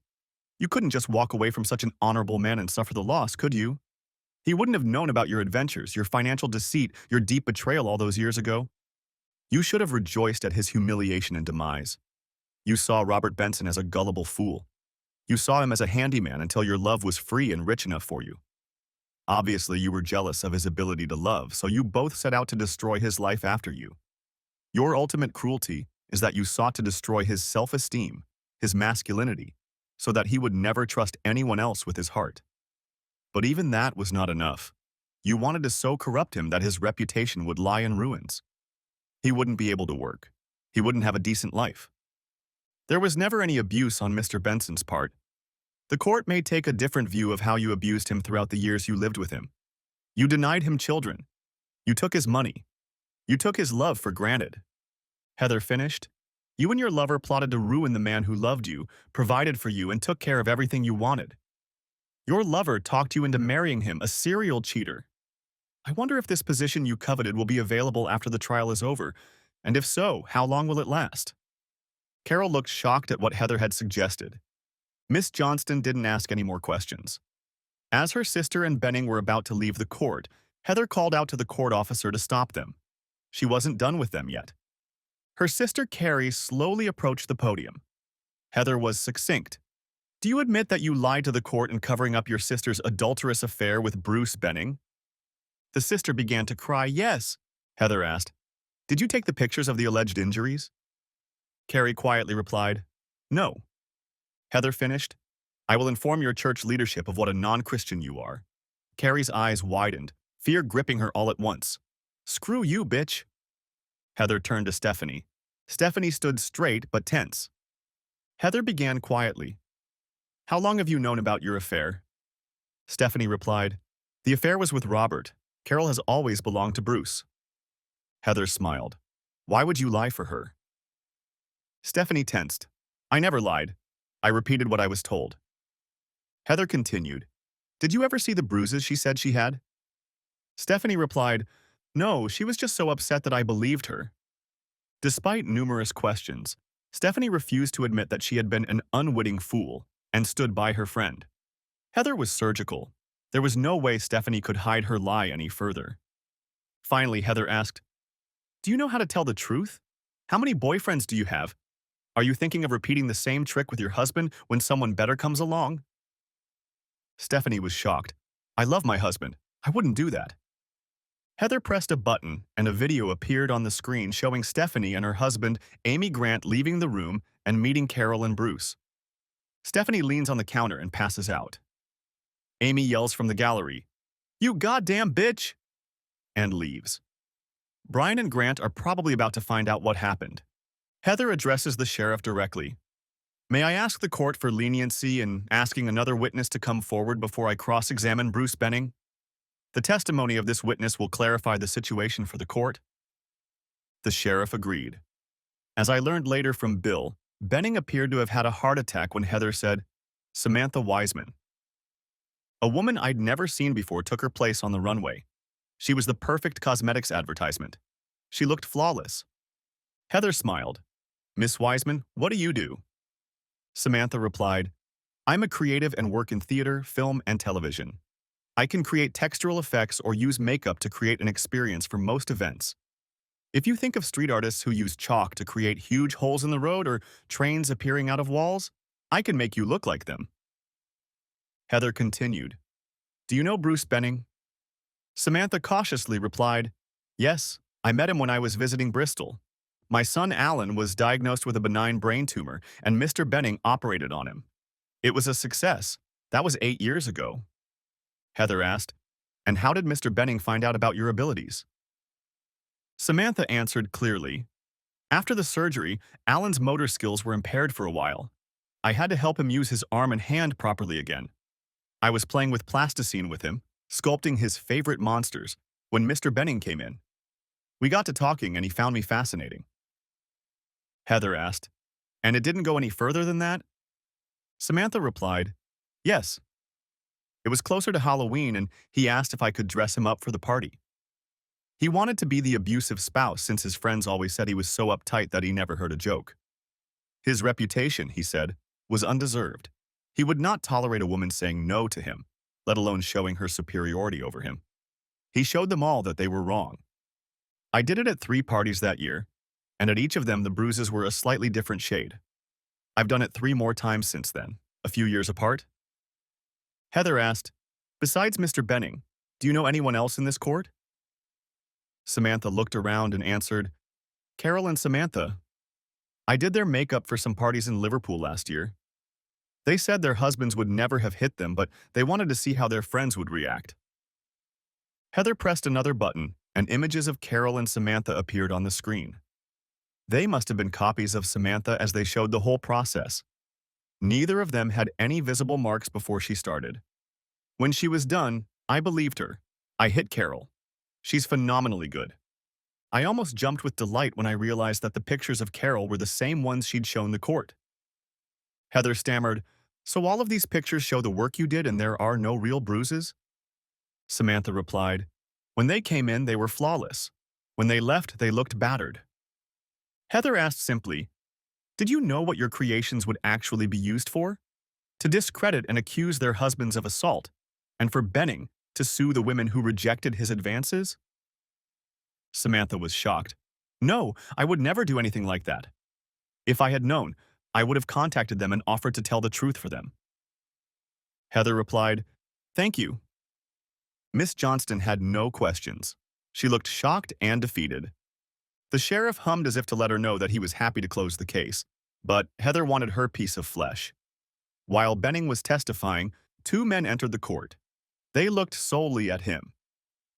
You couldn't just walk away from such an honorable man and suffer the loss, could you? He wouldn't have known about your adventures, your financial deceit, your deep betrayal all those years ago. You should have rejoiced at his humiliation and demise. You saw Robert Benson as a gullible fool. You saw him as a handyman until your love was free and rich enough for you. Obviously, you were jealous of his ability to love, so you both set out to destroy his life after you. Your ultimate cruelty is that you sought to destroy his self-esteem, his masculinity, so that he would never trust anyone else with his heart. But even that was not enough. You wanted to so corrupt him that his reputation would lie in ruins. He wouldn't be able to work. He wouldn't have a decent life. There was never any abuse on Mr. Benson's part. The court may take a different view of how you abused him throughout the years you lived with him. You denied him children. You took his money. You took his love for granted. Heather finished. You and your lover plotted to ruin the man who loved you, provided for you, and took care of everything you wanted. Your lover talked you into marrying him, a serial cheater. I wonder if this position you coveted will be available after the trial is over, and if so, how long will it last? Carol looked shocked at what Heather had suggested. Miss Johnston didn't ask any more questions. As her sister and Benning were about to leave the court, Heather called out to the court officer to stop them. She wasn't done with them yet. Her sister Carrie slowly approached the podium. Heather was succinct. Do you admit that you lied to the court in covering up your sister's adulterous affair with Bruce Benning? The sister began to cry. Yes, Heather asked. Did you take the pictures of the alleged injuries? Carrie quietly replied, no. Heather finished. I will inform your church leadership of what a non-Christian you are. Carrie's eyes widened, fear gripping her all at once. Screw you, bitch. Heather turned to Stephanie. Stephanie stood straight but tense. Heather began quietly. How long have you known about your affair? Stephanie replied, the affair was with Robert. Carol has always belonged to Bruce. Heather smiled. Why would you lie for her? Stephanie tensed. I never lied. I repeated what I was told. Heather continued. Did you ever see the bruises she said she had? Stephanie replied, no, she was just so upset that I believed her. Despite numerous questions, Stephanie refused to admit that she had been an unwitting fool and stood by her friend. Heather was surgical. There was no way Stephanie could hide her lie any further. Finally, Heather asked, do you know how to tell the truth? How many boyfriends do you have? Are you thinking of repeating the same trick with your husband when someone better comes along? Stephanie was shocked. I love my husband. I wouldn't do that. Heather pressed a button and a video appeared on the screen showing Stephanie and her husband, Amy Grant, leaving the room and meeting Carol and Bruce. Stephanie leans on the counter and passes out. Amy yells from the gallery, you goddamn bitch, and leaves. Brian and Grant are probably about to find out what happened. Heather addresses the sheriff directly. May I ask the court for leniency in asking another witness to come forward before I cross-examine Bruce Benning? The testimony of this witness will clarify the situation for the court. The sheriff agreed. As I learned later from Bill, Benning appeared to have had a heart attack when Heather said, Samantha Wiseman. A woman I'd never seen before took her place on the runway. She was the perfect cosmetics advertisement. She looked flawless. Heather smiled. Miss Wiseman, what do you do? Samantha replied, I'm a creative and work in theater, film, and television. I can create textural effects or use makeup to create an experience for most events. If you think of street artists who use chalk to create huge holes in the road or trains appearing out of walls, I can make you look like them. Heather continued, Do you know Bruce Benning? Samantha cautiously replied, Yes, I met him when I was visiting Bristol. My son Alan was diagnosed with a benign brain tumor, and Mr. Benning operated on him. It was a success. That was 8 years ago. Heather asked, And how did Mr. Benning find out about your abilities? Samantha answered clearly, After the surgery, Alan's motor skills were impaired for a while. I had to help him use his arm and hand properly again. I was playing with plasticine with him, sculpting his favorite monsters, when Mr. Benning came in. We got to talking and he found me fascinating. Heather asked, And it didn't go any further than that? Samantha replied, Yes. It was closer to Halloween and he asked if I could dress him up for the party. He wanted to be the abusive spouse since his friends always said he was so uptight that he never heard a joke. His reputation, he said, was undeserved. He would not tolerate a woman saying no to him, let alone showing her superiority over him. He showed them all that they were wrong. I did it at 3 parties that year, and at each of them the bruises were a slightly different shade. I've done it 3 more times since then, a few years apart. Heather asked, Besides Mr. Benning, do you know anyone else in this court? Samantha looked around and answered, Carol and Samantha. I did their makeup for some parties in Liverpool last year. They said their husbands would never have hit them, but they wanted to see how their friends would react. Heather pressed another button, and images of Carol and Samantha appeared on the screen. They must have been copies of Samantha as they showed the whole process. Neither of them had any visible marks before she started. When she was done, I believed her. I hit Carol. She's phenomenally good. I almost jumped with delight when I realized that the pictures of Carol were the same ones she'd shown the court. Heather stammered, So all of these pictures show the work you did and there are no real bruises? Samantha replied, When they came in, they were flawless. When they left, they looked battered. Heather asked simply, Did you know what your creations would actually be used for? To discredit and accuse their husbands of assault, and for Benning to sue the women who rejected his advances? Samantha was shocked. No, I would never do anything like that. If I had known, I would have contacted them and offered to tell the truth for them. Heather replied, Thank you. Miss Johnston had no questions. She looked shocked and defeated. The sheriff hummed as if to let her know that he was happy to close the case, but Heather wanted her piece of flesh. While Benning was testifying, 2 men entered the court. They looked solely at him.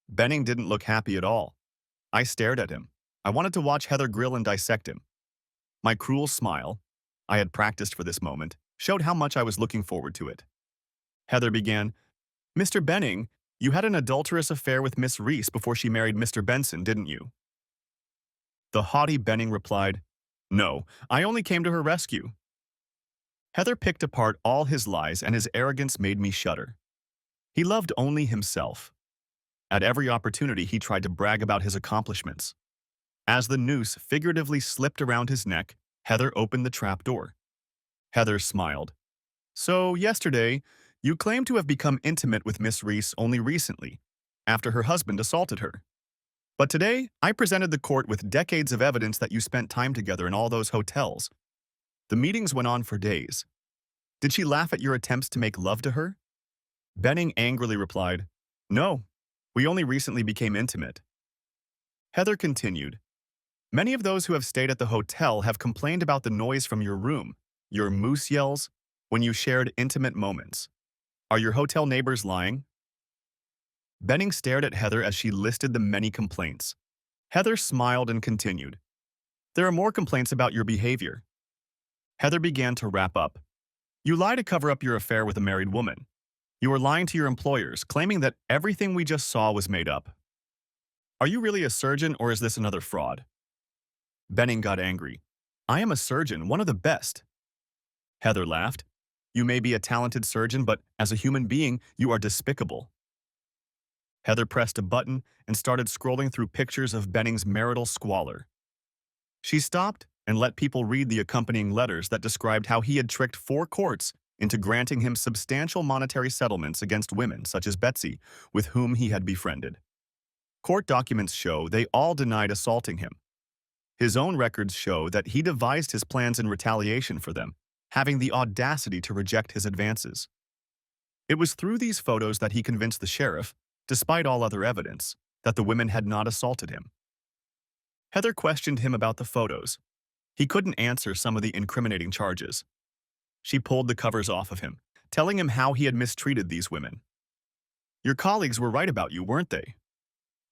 Benning didn't look happy at all. I stared at him. I wanted to watch Heather grill and dissect him. My cruel smile, I had practiced for this moment, showed how much I was looking forward to it. Heather began, Mr. Benning, you had an adulterous affair with Miss Reese before she married Mr. Benson, didn't you? The haughty Benning replied, No, I only came to her rescue. Heather picked apart all his lies and his arrogance made me shudder. He loved only himself. At every opportunity, he tried to brag about his accomplishments. As the noose figuratively slipped around his neck, Heather opened the trapdoor. Heather smiled. So, yesterday, you claim to have become intimate with Miss Reese only recently, after her husband assaulted her. But today, I presented the court with decades of evidence that you spent time together in all those hotels. The meetings went on for days. Did she laugh at your attempts to make love to her? Benning angrily replied, No, we only recently became intimate. Heather continued, Many of those who have stayed at the hotel have complained about the noise from your room, your moose yells, when you shared intimate moments. Are your hotel neighbors lying? Benning stared at Heather as she listed the many complaints. Heather smiled and continued, There are more complaints about your behavior. Heather began to wrap up. You lie to cover up your affair with a married woman. You are lying to your employers, claiming that everything we just saw was made up. Are you really a surgeon or is this another fraud? Benning got angry. I am a surgeon, one of the best. Heather laughed. You may be a talented surgeon, but as a human being, you are despicable. Heather pressed a button and started scrolling through pictures of Benning's marital squalor. She stopped and let people read the accompanying letters that described how he had tricked 4 courts into granting him substantial monetary settlements against women such as Betsy, with whom he had befriended. Court documents show they all denied assaulting him. His own records show that he devised his plans in retaliation for them, having the audacity to reject his advances. It was through these photos that he convinced the sheriff, despite all other evidence, that the women had not assaulted him. Heather questioned him about the photos. He couldn't answer some of the incriminating charges. She pulled the covers off of him, telling him how he had mistreated these women. Your colleagues were right about you, weren't they?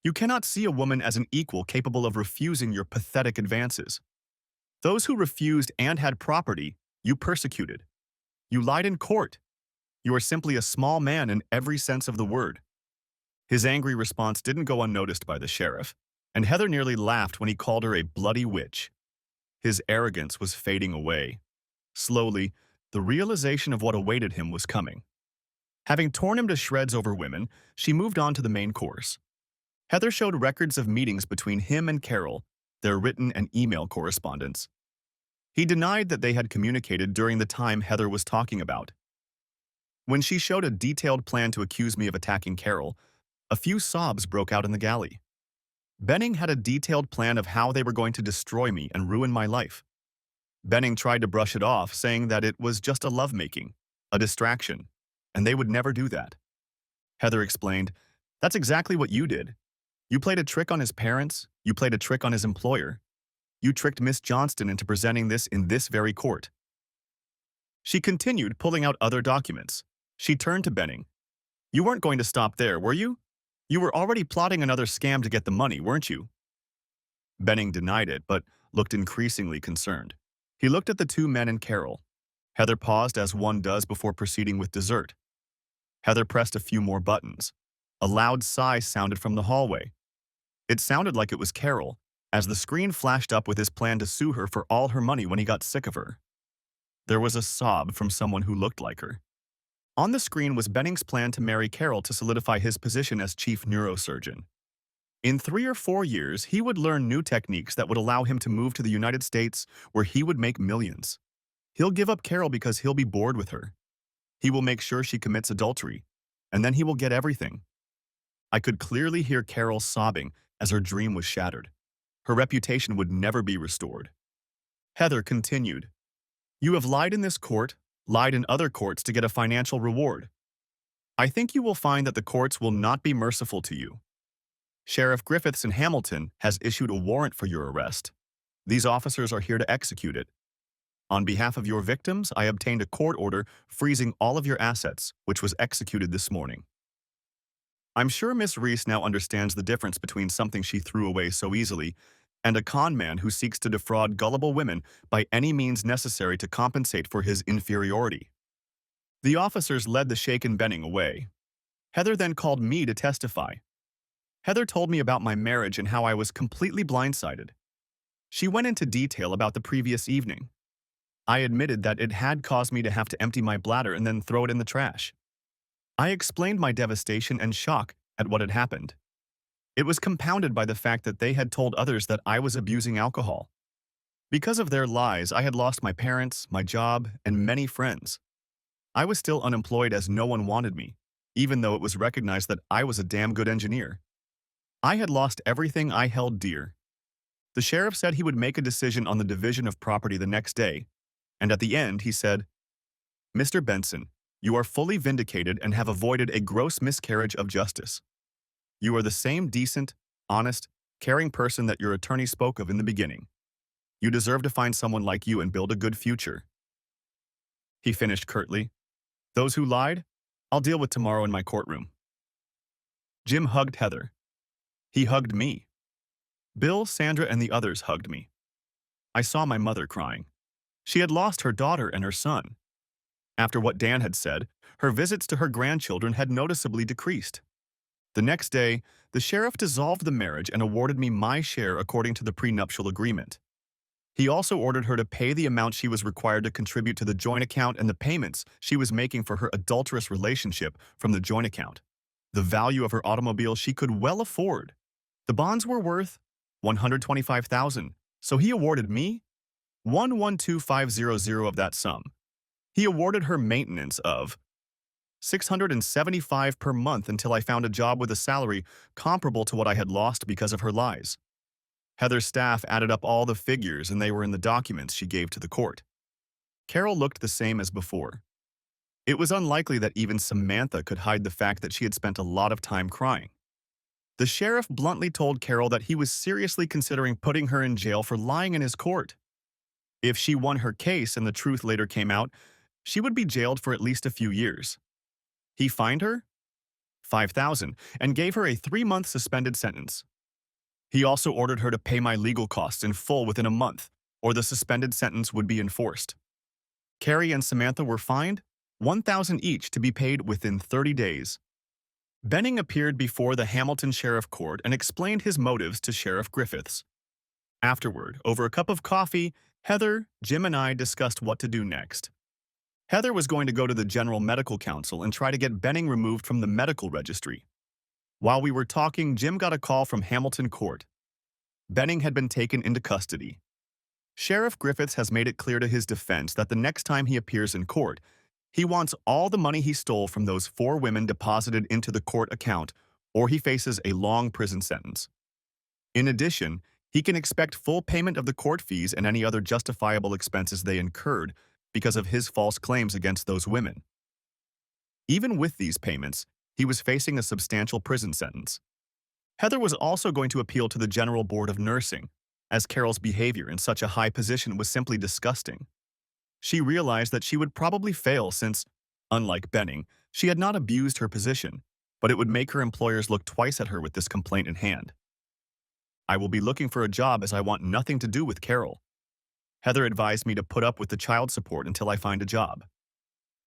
You cannot see a woman as an equal capable of refusing your pathetic advances. Those who refused and had property, you persecuted. You lied in court. You are simply a small man in every sense of the word. His angry response didn't go unnoticed by the sheriff, and Heather nearly laughed when he called her a bloody witch. His arrogance was fading away. Slowly, the realization of what awaited him was coming. Having torn him to shreds over women, she moved on to the main course. Heather showed records of meetings between him and Carol, their written and email correspondence. He denied that they had communicated during the time Heather was talking about. When she showed a detailed plan to accuse me of attacking Carol, a few sobs broke out in the galley. Benning had a detailed plan of how they were going to destroy me and ruin my life. Benning tried to brush it off, saying that it was just a lovemaking, a distraction, and they would never do that. Heather explained, that's exactly what you did. You played a trick on his parents, you played a trick on his employer. You tricked Miss Johnston into presenting this in this very court. She continued, pulling out other documents. She turned to Benning. You weren't going to stop there, were you? You were already plotting another scam to get the money, weren't you? Benning denied it, but looked increasingly concerned. He looked at the 2 men and Carol. Heather paused as one does before proceeding with dessert. Heather pressed a few more buttons. A loud sigh sounded from the hallway. It sounded like it was Carol, as the screen flashed up with his plan to sue her for all her money when he got sick of her. There was a sob from someone who looked like her. On the screen was Benning's plan to marry Carol to solidify his position as chief neurosurgeon. In 3 or 4 years, he would learn new techniques that would allow him to move to the United States, where he would make millions. He'll give up Carol because he'll be bored with her. He will make sure she commits adultery, and then he will get everything. I could clearly hear Carol sobbing as her dream was shattered. Her reputation would never be restored. Heather continued, You have lied in this court, lied in other courts to get a financial reward. I think you will find that the courts will not be merciful to you. Sheriff Griffiths in Hamilton has issued a warrant for your arrest. These officers are here to execute it. On behalf of your victims, I obtained a court order freezing all of your assets, which was executed this morning. I'm sure Miss Reese now understands the difference between something she threw away so easily and a con man who seeks to defraud gullible women by any means necessary to compensate for his inferiority. The officers led the shaken Benning away. Heather then called me to testify. Heather told me about my marriage and how I was completely blindsided. She went into detail about the previous evening. I admitted that it had caused me to have to empty my bladder and then throw it in the trash. I explained my devastation and shock at what had happened. It was compounded by the fact that they had told others that I was abusing alcohol. Because of their lies, I had lost my parents, my job, and many friends. I was still unemployed as no one wanted me, even though it was recognized that I was a damn good engineer. I had lost everything I held dear. The sheriff said he would make a decision on the division of property the next day, and at the end he said, Mr. Benson, you are fully vindicated and have avoided a gross miscarriage of justice. You are the same decent, honest, caring person that your attorney spoke of in the beginning. You deserve to find someone like you and build a good future. He finished curtly. Those who lied, I'll deal with tomorrow in my courtroom. Jim hugged Heather. He hugged me. Bill, Sandra, and the others hugged me. I saw my mother crying. She had lost her daughter and her son. After what Dan had said, her visits to her grandchildren had noticeably decreased. The next day, the sheriff dissolved the marriage and awarded me my share according to the prenuptial agreement. He also ordered her to pay the amount she was required to contribute to the joint account and the payments she was making for her adulterous relationship from the joint account. The value of her automobile she could well afford. The bonds were worth $125,000, so he awarded me 112,500 of that sum. He awarded her maintenance of $675 per month until I found a job with a salary comparable to what I had lost because of her lies. Heather's staff added up all the figures and they were in the documents she gave to the court. Carol looked the same as before. It was unlikely that even Samantha could hide the fact that she had spent a lot of time crying. The sheriff bluntly told Carol that he was seriously considering putting her in jail for lying in his court. If she won her case and the truth later came out, she would be jailed for at least a few years. He fined her $5,000 and gave her a 3-month suspended sentence. He also ordered her to pay my legal costs in full within a month, or the suspended sentence would be enforced. Carrie and Samantha were fined $1,000 each to be paid within 30 days. Benning appeared before the Hamilton Sheriff Court and explained his motives to Sheriff Griffiths. Afterward, over a cup of coffee, Heather, Jim, and I discussed what to do next. Heather was going to go to the General Medical Council and try to get Benning removed from the medical registry. While we were talking, Jim got a call from Hamilton Court. Benning had been taken into custody. Sheriff Griffiths has made it clear to his defense that the next time he appears in court, he wants all the money he stole from those 4 women deposited into the court account, or he faces a long prison sentence. In addition, he can expect full payment of the court fees and any other justifiable expenses they incurred because of his false claims against those women. Even with these payments, he was facing a substantial prison sentence. Heather was also going to appeal to the General Board of Nursing, as Carol's behavior in such a high position was simply disgusting. She realized that she would probably fail since, unlike Benning, she had not abused her position, but it would make her employers look twice at her with this complaint in hand. I will be looking for a job as I want nothing to do with Carol. Heather advised me to put up with the child support until I find a job.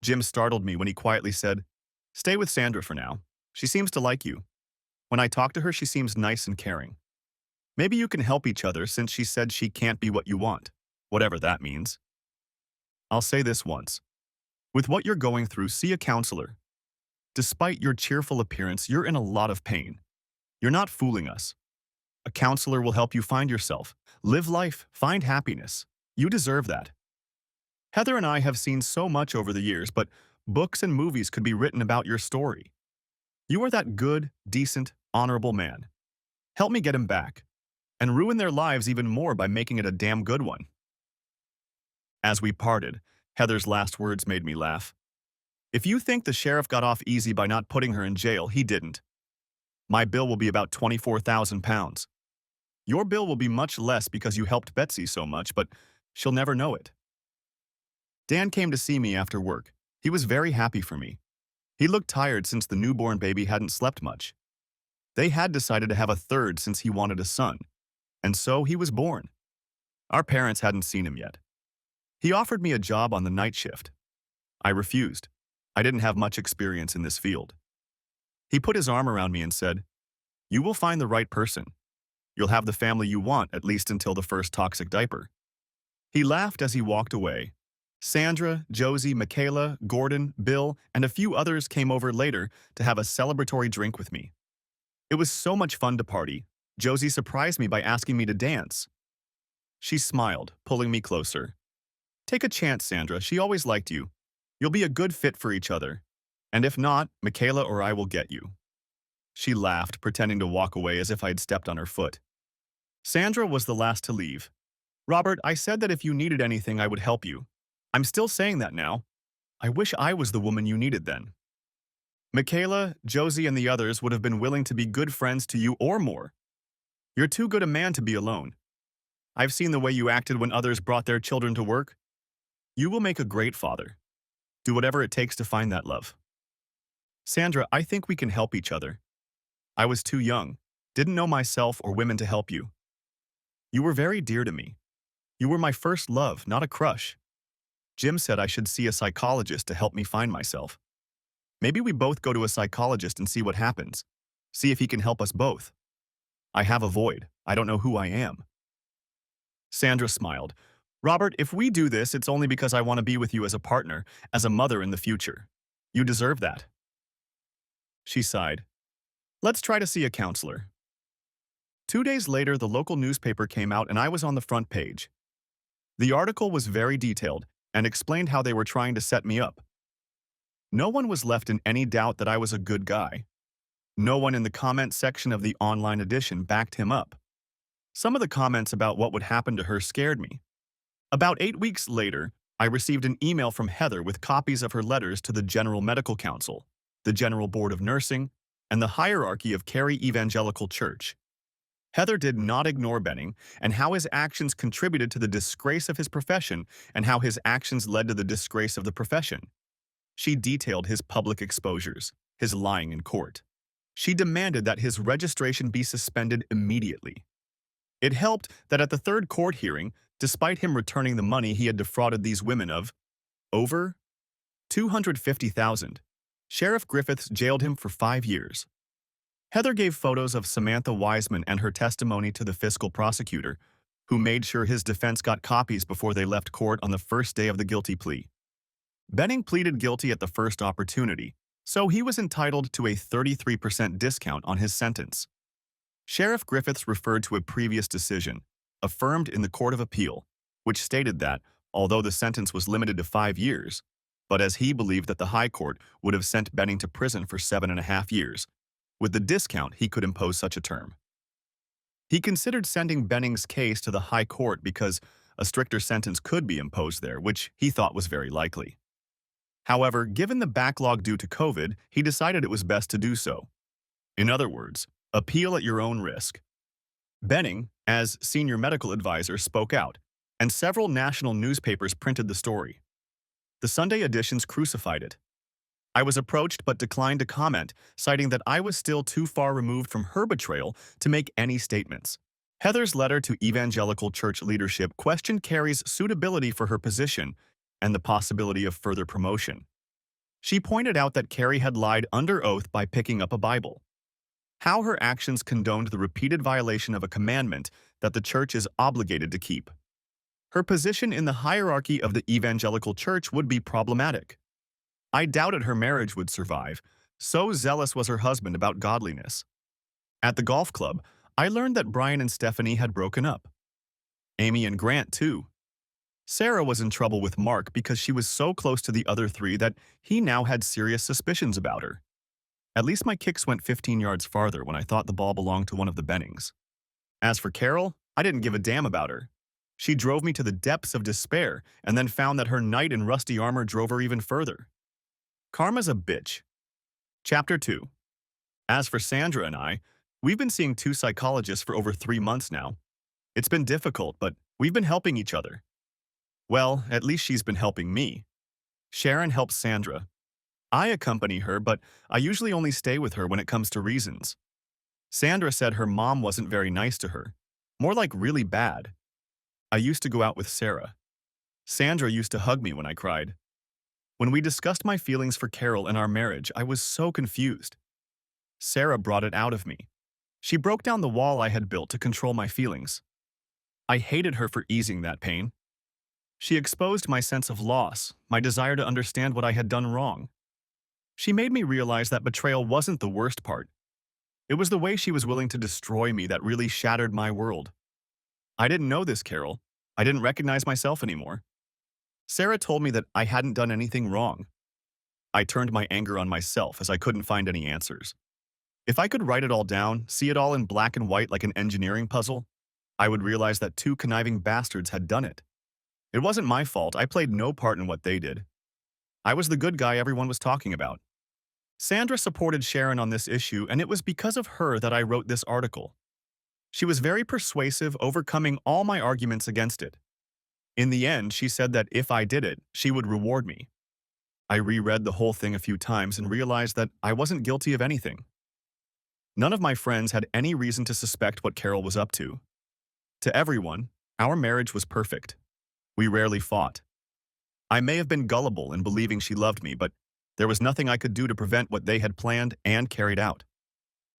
Jim startled me when he quietly said, "Stay with Sandra for now. She seems to like you. When I talk to her, she seems nice and caring. Maybe you can help each other since she said she can't be what you want, whatever that means. I'll say this once. With what you're going through, see a counselor. Despite your cheerful appearance, you're in a lot of pain. You're not fooling us. A counselor will help you find yourself, live life, find happiness. You deserve that." Heather and I have seen so much over the years, but books and movies could be written about your story. You are that good, decent, honorable man. Help me get him back, and ruin their lives even more by making it a damn good one. As we parted, Heather's last words made me laugh. If you think the sheriff got off easy by not putting her in jail, he didn't. My bill will be about £24,000. Your bill will be much less because you helped Betsy so much, but she'll never know it. Dan came to see me after work. He was very happy for me. He looked tired since the newborn baby hadn't slept much. They had decided to have a third since he wanted a son, and so he was born. Our parents hadn't seen him yet. He offered me a job on the night shift. I refused. I didn't have much experience in this field. He put his arm around me and said, "You will find the right person. You'll have the family you want, at least until the first toxic diaper." He laughed as he walked away. Sandra, Josie, Michaela, Gordon, Bill, and a few others came over later to have a celebratory drink with me. It was so much fun to party. Josie surprised me by asking me to dance. She smiled, pulling me closer. "Take a chance, Sandra. She always liked you. You'll be a good fit for each other. And if not, Michaela or I will get you." She laughed, pretending to walk away as if I had stepped on her foot. Sandra was the last to leave. "Robert, I said that if you needed anything, I would help you. I'm still saying that now. I wish I was the woman you needed then." Michaela, Josie, and the others would have been willing to be good friends to you or more. You're too good a man to be alone. I've seen the way you acted when others brought their children to work. You will make a great father. Do whatever it takes to find that love. Sandra, I think we can help each other. I was too young, didn't know myself or women to help you. You were very dear to me. You were my first love, not a crush. Jim said I should see a psychologist to help me find myself. Maybe we both go to a psychologist and see what happens. See if he can help us both. I have a void. I don't know who I am. Sandra smiled. Robert, if we do this, it's only because I want to be with you as a partner, as a mother in the future. You deserve that. She sighed. Let's try to see a counselor. 2 days later, the local newspaper came out and I was on the front page. The article was very detailed and explained how they were trying to set me up. No one was left in any doubt that I was a good guy. No one in the comment section of the online edition backed him up. Some of the comments about what would happen to her scared me. About 8 weeks later, I received an email from Heather with copies of her letters to the General Medical Council, the General Board of Nursing, and the hierarchy of Cary Evangelical Church. Heather did not ignore Benning and how his actions contributed to the disgrace of his profession and how his actions led to the disgrace of the profession. She detailed his public exposures, his lying in court. She demanded that his registration be suspended immediately. It helped that at the third court hearing, despite him returning the money he had defrauded these women of, over $250,000, Sheriff Griffiths jailed him for 5 years. Heather gave photos of Samantha Wiseman and her testimony to the fiscal prosecutor, who made sure his defense got copies before they left court on the first day of the guilty plea. Benning pleaded guilty at the first opportunity, so he was entitled to a 33% discount on his sentence. Sheriff Griffiths referred to a previous decision, affirmed in the Court of Appeal, which stated that, although the sentence was limited to 5 years, but as he believed that the High Court would have sent Benning to prison for 7.5 years, with the discount he could impose such a term. He considered sending Benning's case to the High Court because a stricter sentence could be imposed there, which he thought was very likely. However, given the backlog due to COVID, he decided it was best to do so. In other words, appeal at your own risk. Benning, as senior medical advisor, spoke out, and several national newspapers printed the story. The Sunday editions crucified it. I was approached but declined to comment, citing that I was still too far removed from her betrayal to make any statements. Heather's letter to evangelical church leadership questioned Cary's suitability for her position and the possibility of further promotion. She pointed out that Cary had lied under oath by picking up a Bible, how her actions condoned the repeated violation of a commandment that the church is obligated to keep. Her position in the hierarchy of the evangelical church would be problematic. I doubted her marriage would survive, so zealous was her husband about godliness. At the golf club, I learned that Brian and Stephanie had broken up. Amy and Grant, too. Sarah was in trouble with Mark because she was so close to the other three that he now had serious suspicions about her. At least my kicks went 15 yards farther when I thought the ball belonged to one of the Bennings. As for Carol, I didn't give a damn about her. She drove me to the depths of despair and then found that her knight in rusty armor drove her even further. Karma's a bitch. Chapter 2. As for Sandra and I, we've been seeing 2 psychologists for over 3 months now. It's been difficult, but we've been helping each other. Well, at least she's been helping me. Sharon helps Sandra. I accompany her, but I usually only stay with her when it comes to reasons. Sandra said her mom wasn't very nice to her, more like really bad. I used to go out with Sarah. Sandra used to hug me when I cried. When we discussed my feelings for Carol and our marriage, I was so confused. Sarah brought it out of me. She broke down the wall I had built to control my feelings. I hated her for easing that pain. She exposed my sense of loss, my desire to understand what I had done wrong. She made me realize that betrayal wasn't the worst part. It was the way she was willing to destroy me that really shattered my world. I didn't know this, Carol. I didn't recognize myself anymore. Sarah told me that I hadn't done anything wrong. I turned my anger on myself as I couldn't find any answers. If I could write it all down, see it all in black and white like an engineering puzzle, I would realize that 2 conniving bastards had done it. It wasn't my fault. I played no part in what they did. I was the good guy everyone was talking about. Sandra supported Sharon on this issue, and it was because of her that I wrote this article. She was very persuasive, overcoming all my arguments against it. In the end, she said that if I did it, she would reward me. I reread the whole thing a few times and realized that I wasn't guilty of anything. None of my friends had any reason to suspect what Carol was up to. To everyone, our marriage was perfect. We rarely fought. I may have been gullible in believing she loved me, but there was nothing I could do to prevent what they had planned and carried out.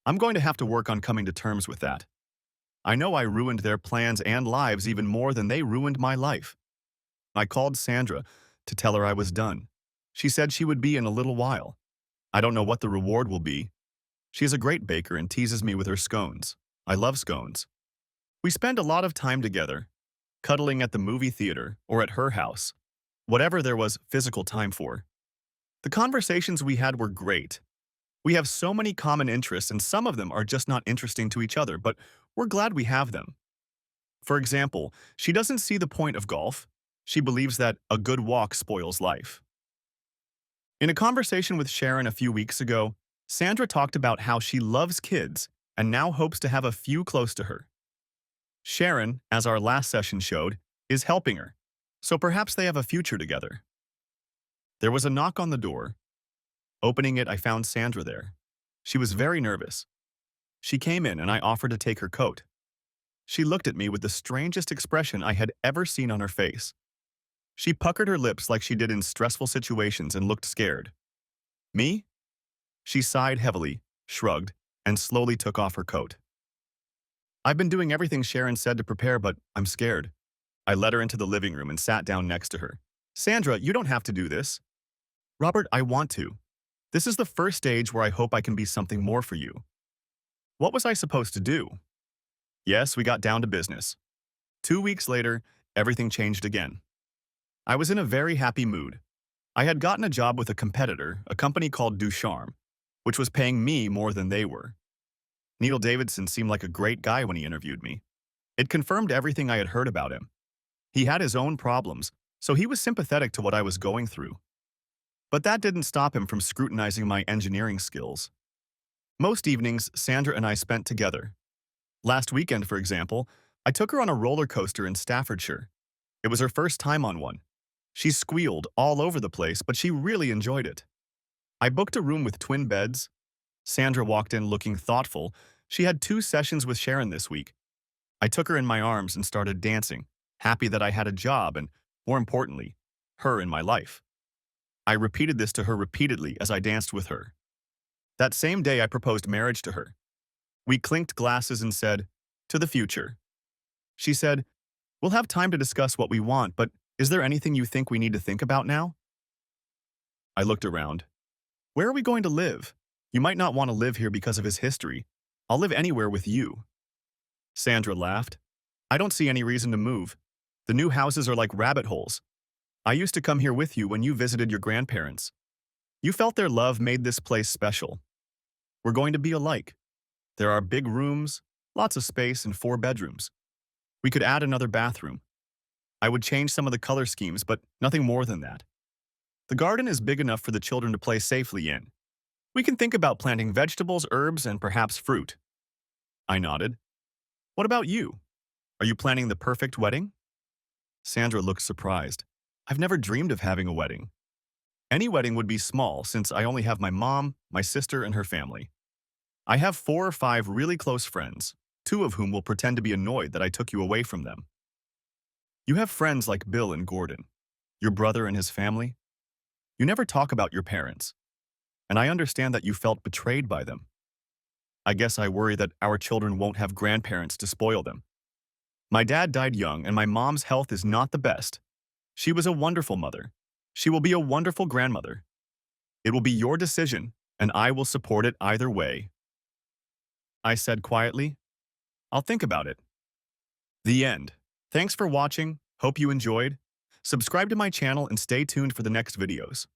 I'm going to have to work on coming to terms with that. I know I ruined their plans and lives even more than they ruined my life. I called Sandra to tell her I was done. She said she would be in a little while. I don't know what the reward will be. She is a great baker and teases me with her scones. I love scones. We spend a lot of time together, cuddling at the movie theater or at her house, whatever there was physical time for. The conversations we had were great. We have so many common interests and some of them are just not interesting to each other, but we're glad we have them. For example, she doesn't see the point of golf. She believes that a good walk spoils life. In a conversation with Sharon a few weeks ago, Sandra talked about how she loves kids and now hopes to have a few close to her. Sharon, as our last session showed, is helping her, so perhaps they have a future together. There was a knock on the door. Opening it, I found Sandra there. She was very nervous. She came in and I offered to take her coat. She looked at me with the strangest expression I had ever seen on her face. She puckered her lips like she did in stressful situations and looked scared. Me? She sighed heavily, shrugged, and slowly took off her coat. I've been doing everything Sharon said to prepare, but I'm scared. I led her into the living room and sat down next to her. Sandra, you don't have to do this. Robert, I want to. This is the first stage where I hope I can be something more for you. What was I supposed to do? Yes, we got down to business. 2 weeks later, everything changed again. I was in a very happy mood. I had gotten a job with a competitor, a company called Ducharme, which was paying me more than they were. Neil Davidson seemed like a great guy when he interviewed me. It confirmed everything I had heard about him. He had his own problems, so he was sympathetic to what I was going through. But that didn't stop him from scrutinizing my engineering skills. Most evenings, Sandra and I spent together. Last weekend, for example, I took her on a roller coaster in Staffordshire. It was her first time on one. She squealed all over the place, but she really enjoyed it. I booked a room with twin beds. Sandra walked in looking thoughtful. She had 2 sessions with Sharon this week. I took her in my arms and started dancing, happy that I had a job and, more importantly, her in my life. I repeated this to her repeatedly as I danced with her. That same day, I proposed marriage to her. We clinked glasses and said, "To the future." She said, "We'll have time to discuss what we want, but is there anything you think we need to think about now?" I looked around. Where are we going to live? You might not want to live here because of his history. I'll live anywhere with you. Sandra laughed. I don't see any reason to move. The new houses are like rabbit holes. I used to come here with you when you visited your grandparents. You felt their love made this place special. We're going to be alike. There are big rooms, lots of space, and 4 bedrooms. We could add another bathroom. I would change some of the color schemes, but nothing more than that. The garden is big enough for the children to play safely in. We can think about planting vegetables, herbs, and perhaps fruit. I nodded. What about you? Are you planning the perfect wedding? Sandra looked surprised. I've never dreamed of having a wedding. Any wedding would be small since I only have my mom, my sister, and her family. I have 4 or 5 really close friends, 2 of whom will pretend to be annoyed that I took you away from them. You have friends like Bill and Gordon, your brother and his family. You never talk about your parents, and I understand that you felt betrayed by them. I guess I worry that our children won't have grandparents to spoil them. My dad died young, and my mom's health is not the best. She was a wonderful mother. She will be a wonderful grandmother. It will be your decision, and I will support it either way. I said quietly, I'll think about it. The end. Thanks for watching. Hope you enjoyed. Subscribe to my channel and stay tuned for the next videos.